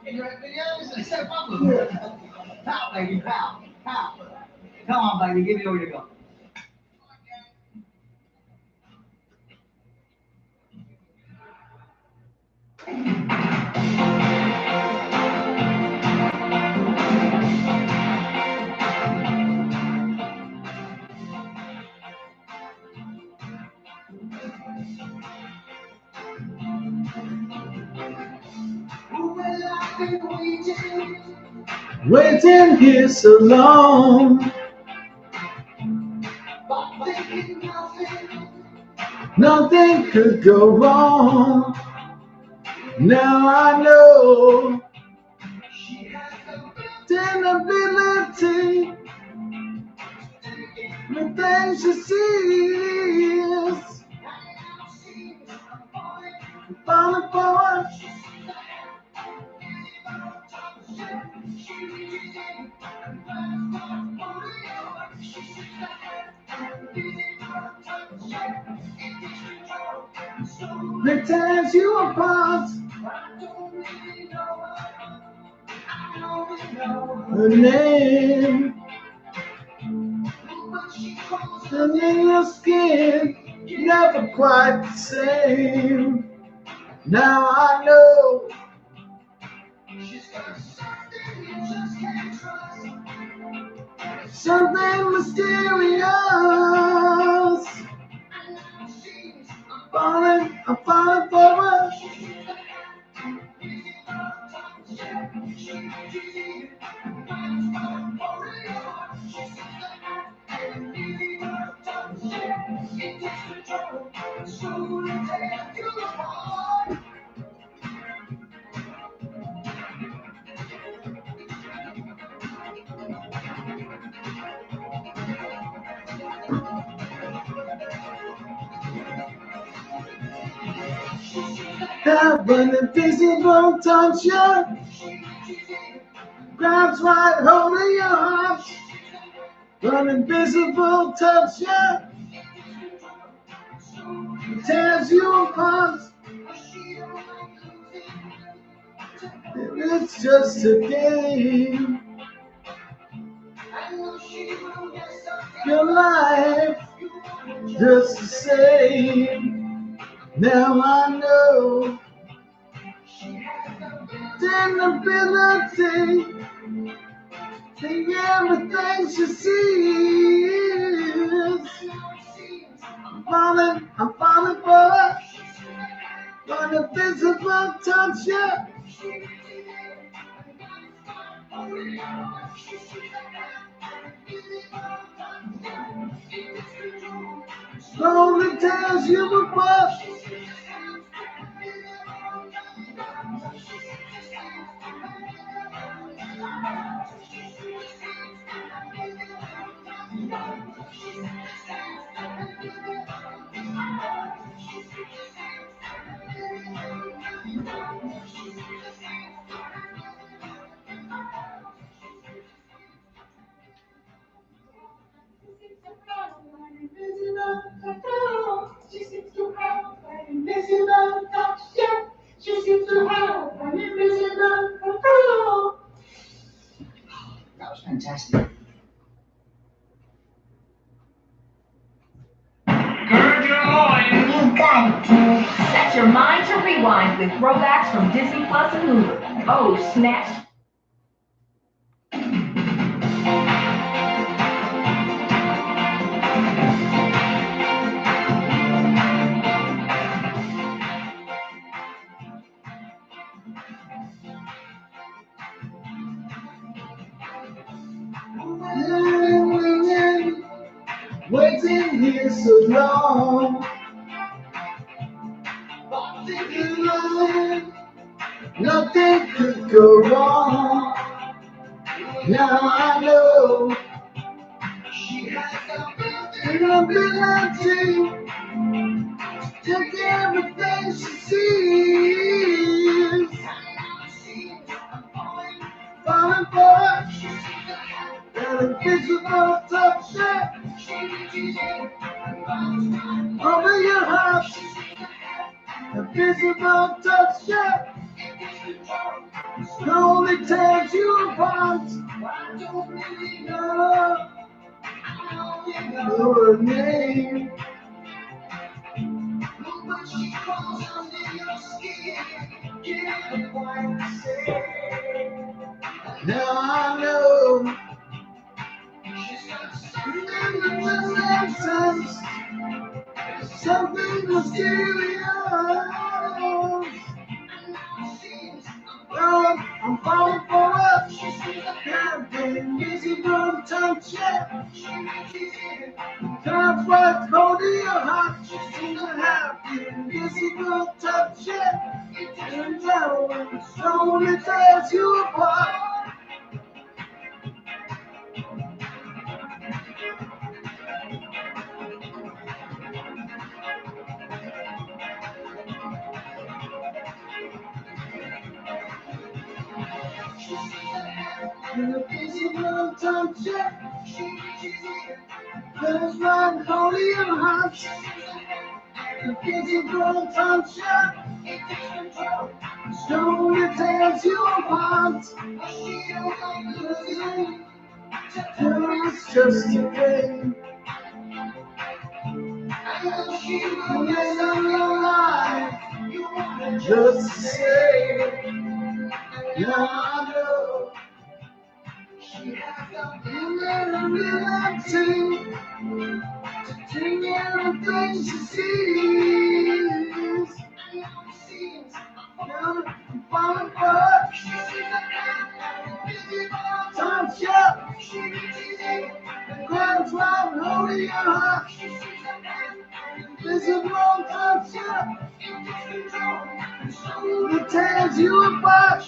Great videos, they're so popular. Pow, baby, pow, pow. Come on, baby, give me all you got. Waiting here so long. Nothing could go wrong. Now I know the ability, the things she sees, falling for her. It tears you apart. Her name, and in your skin, never quite the same. Now I know something mysterious. I'm falling for her. Have an invisible touch, yeah. Grabs right hold of your heart. An invisible touch, yeah. Tears you apart. It's just a game. Your life just the same. Now I know the ability to everything she sees. I'm falling for her. An invisible touch, yeah. Slowly tears you apart. She seems to have an invisible touch, yeah. She seems to have an invisible control. That was fantastic. Gird your loins. You got it, kid. Set your mind to rewind with throwbacks from Disney Plus and Hulu. Oh, snaps. Waiting here so long. Nothing could go wrong. Now I know she has an ability to take everything she sees. Falling for her. An invisible touch, yeah. Over your heart. Invisible touch, yeah. Slowly tears you apart. Know her name. Now I know something mysterious. I'm That's what's holding your heart. She seems to have the invisible touch. It turns out and slowly tears you apart. Invisible touch. That's what's holding your heart. Invisible touch. It takes control. Slowly tears you apart. It's just a game. And then I'm alive. Just to say, yeah, I know. She has something that I'm relaxing. To take everything she sees. Now I'm falling apart. Touch up. And grabs right holding your heart. Invisible touch up. It tears you apart.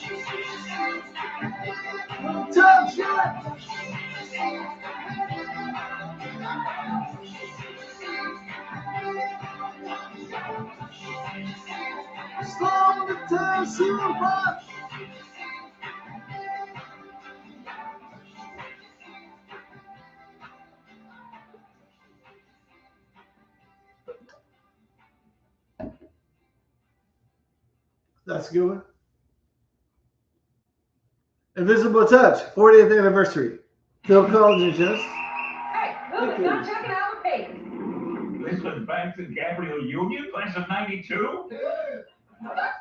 Touch up. Slowly tears you apart. That's a good one. Invisible Touch, 40th anniversary. Phil Collins and just. Hey, Lucas, come check it out with me. Lisbon Banks and Gabriel Union, class of 92? Tonight.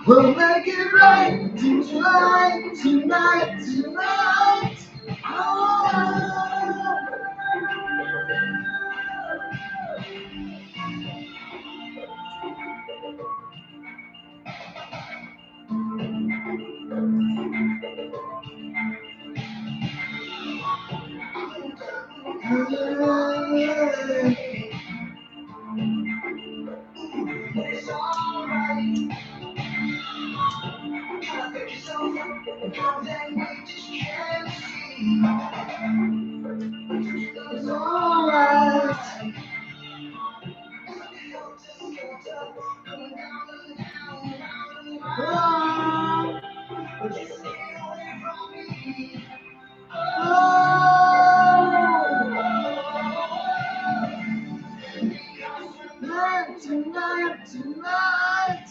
We'll make it right tonight. It's alright. Pick yourself up and come that way, just can't see. It's alright. But you stay away from me. Tonight.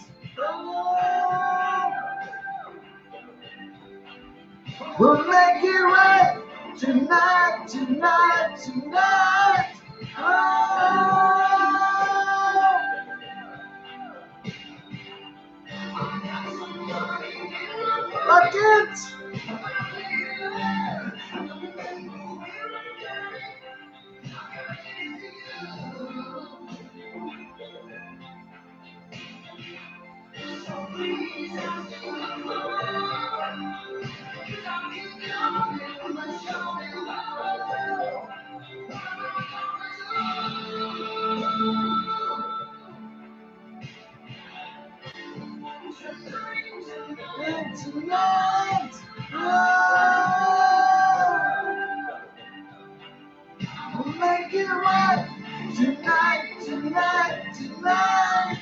We'll make it right tonight. Rock it. tonight. We'll make it right tonight, tonight, tonight.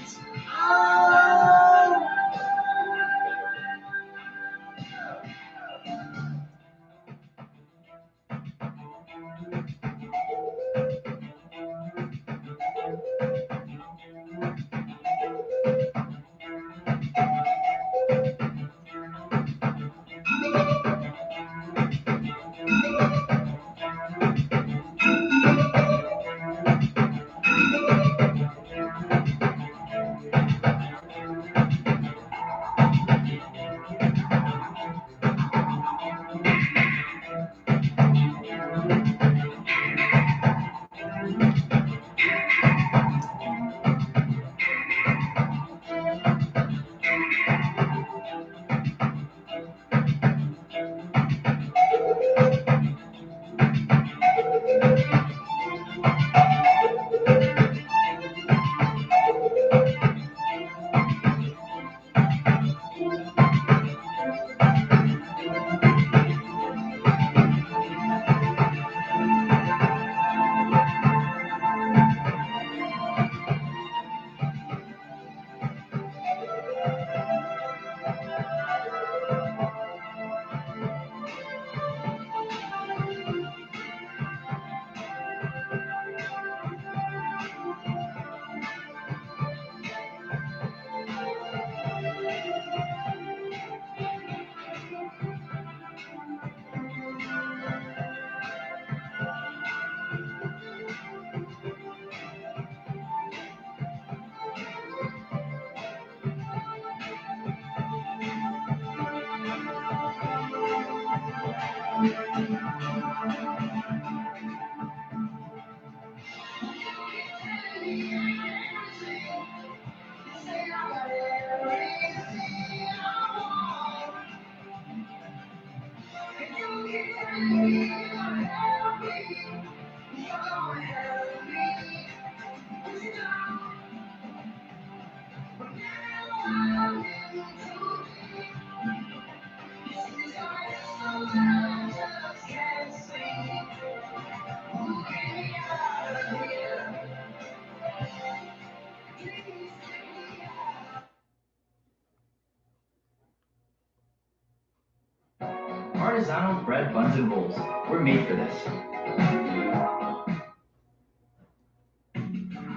Artisanal bread, buns, and rolls. We're made for this.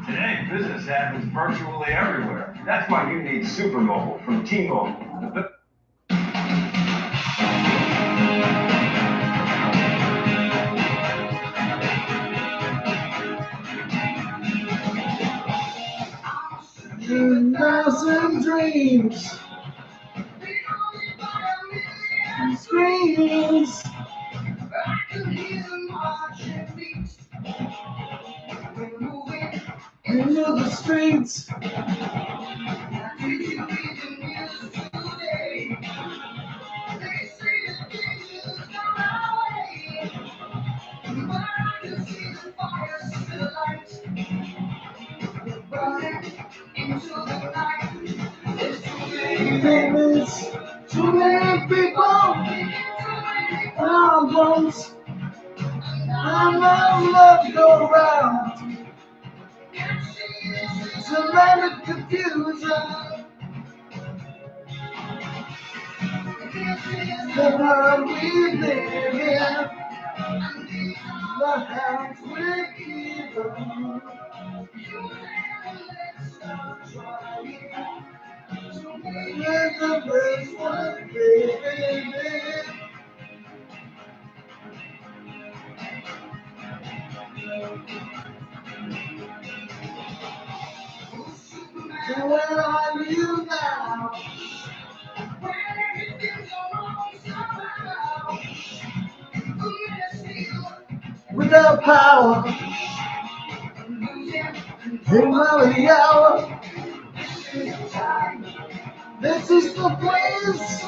Today, business happens virtually everywhere. That's why you need Supermobile from T-Mobile. Thousand dreams, screams. Into the streets. There's too many people, problems, and love go round. So many confusion. The world we live in, the house we keep on. Let the best one baby. So where are you now? Without power, in the hour, this is the place.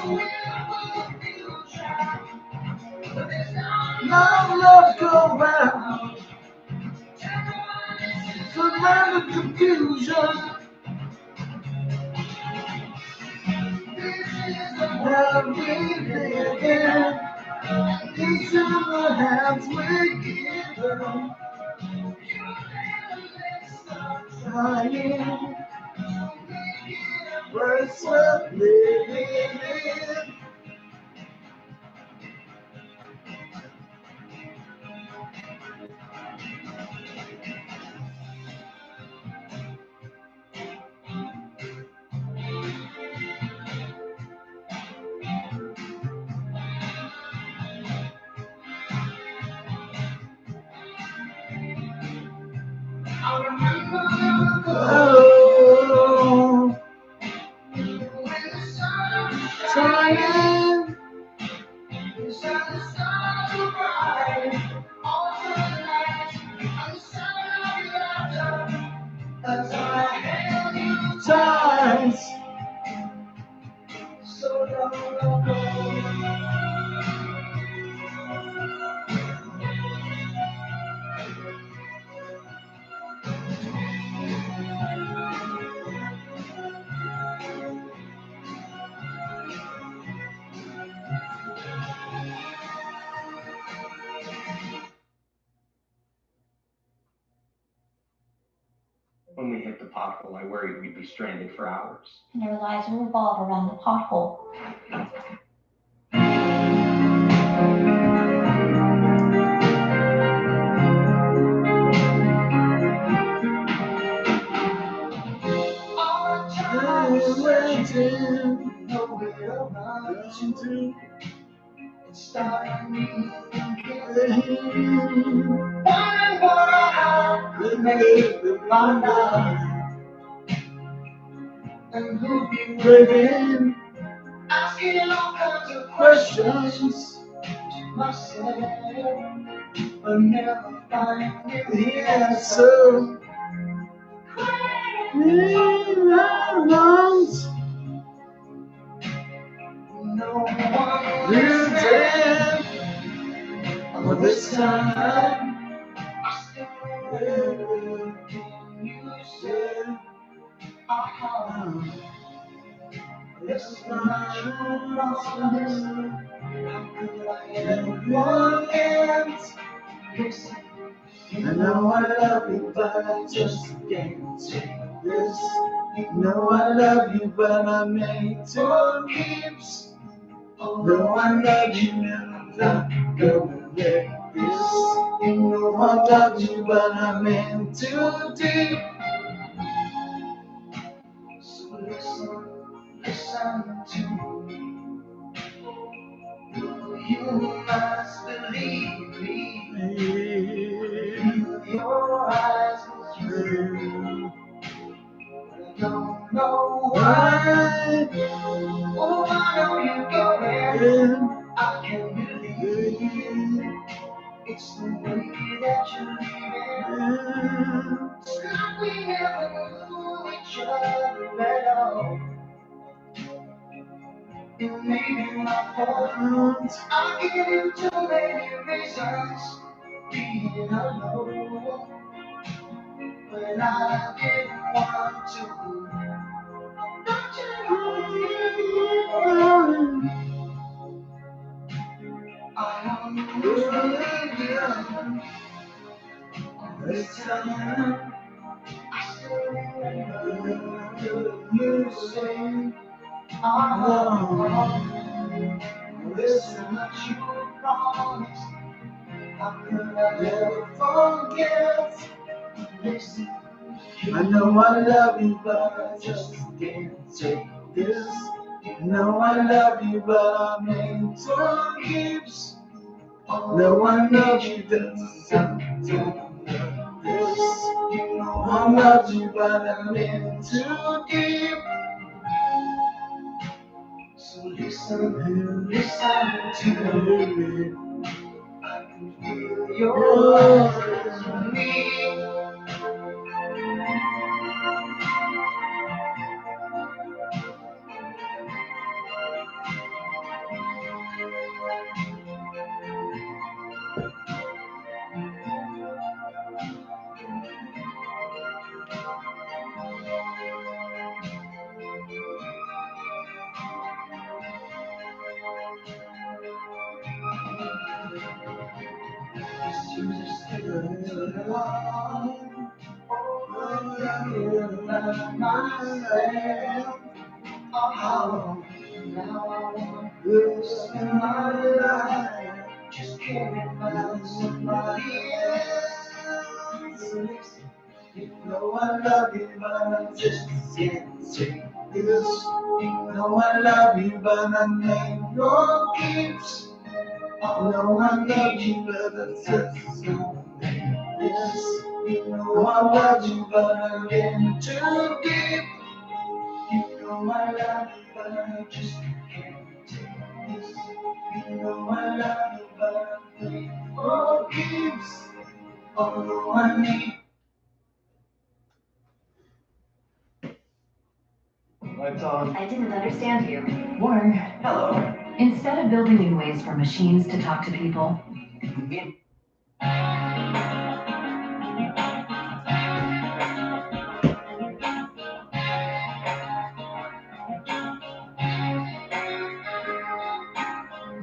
Now love go round, so now the confusion. This is the that we live in. These are the hands we're given. Trying, words worth living in. Oh, trying. Times. So long ago. When we hit the pothole, I worried we'd be stranded for hours. And our lives will revolve around the pothole. And who'd be living, asking all kinds of questions to myself, but never finding the answer. No one listened, but this time I still remember when you said, this is not your process. How could I ever want it? I know I love you, but I just can't take this. I know I love you, but I'm made to keeps. No, I love you, never gonna let this. You know I love you, but I'm in too deep. So listen to me. You must believe me. Your eyes will through. I don't know why. Oh, I know you're going. I can't believe it's the way that you're leaving. It's like we never knew each other at all. It may be my fault. I give you too many reasons being alone when I didn't want to. Don't you know? I understand you. This time I still remember you saying, listen what you promised. How could I ever forget? Listen, I know I love you, but I just can't take this. I know I love you, but I'm into keeps. No one loves you, that's something this. You know I love you, but I'm in too deep. So listen to me. I can feel your eyes on me. Oh, now I want to spend my life just caring about somebody else. You know I love you, but I just can't take this. You know I love you, but I make no keeps. You know I love you, but I just can't take this. You know I love you, but I'm getting too deep. You know I love you, but I just can't take this. You know I love you, but I need more keeps. Although I need. Lights on. I didn't understand you. Warren. Hello. Instead of building new ways for machines to talk to people,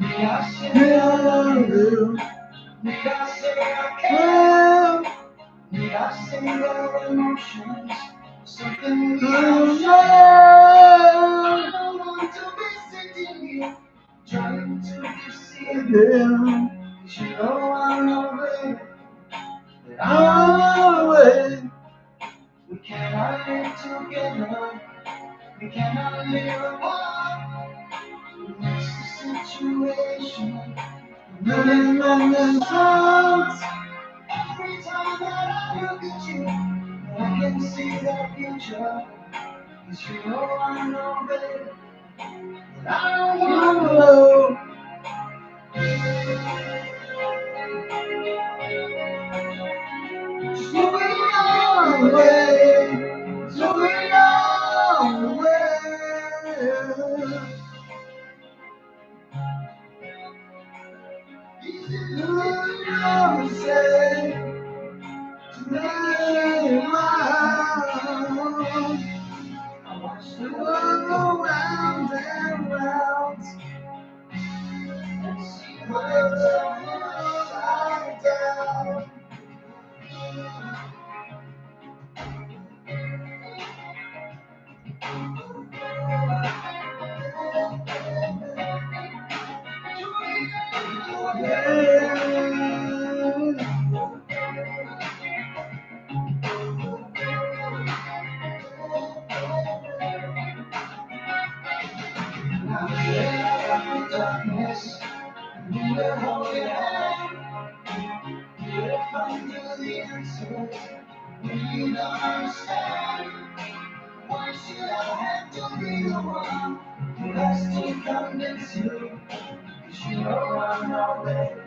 I say I love you. I say I care. I say that emotions, something we don't share. I don't want to be sitting here trying to be seen. Cause you know I'm away. I'm away. We cannot live together. We cannot live apart. What's the situation? Living in the songs. Every time that I look at you, I can see that future. Cause you know I know, baby, that I don't want to love. Just moving on the way, moving on the way. Moving on the say, to make it mine. I watch the world go round and round and see what it's upside down. Now the darkness, we will hold your hand. We'll find you the answers when you don't understand. Why should I have to be the one who has to convince you? Cause you know I'm not ready,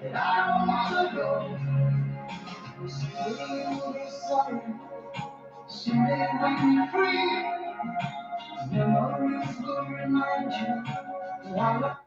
that I don't wanna go. Someday you'll be sorry, someday when you're free, memories will remind you that I love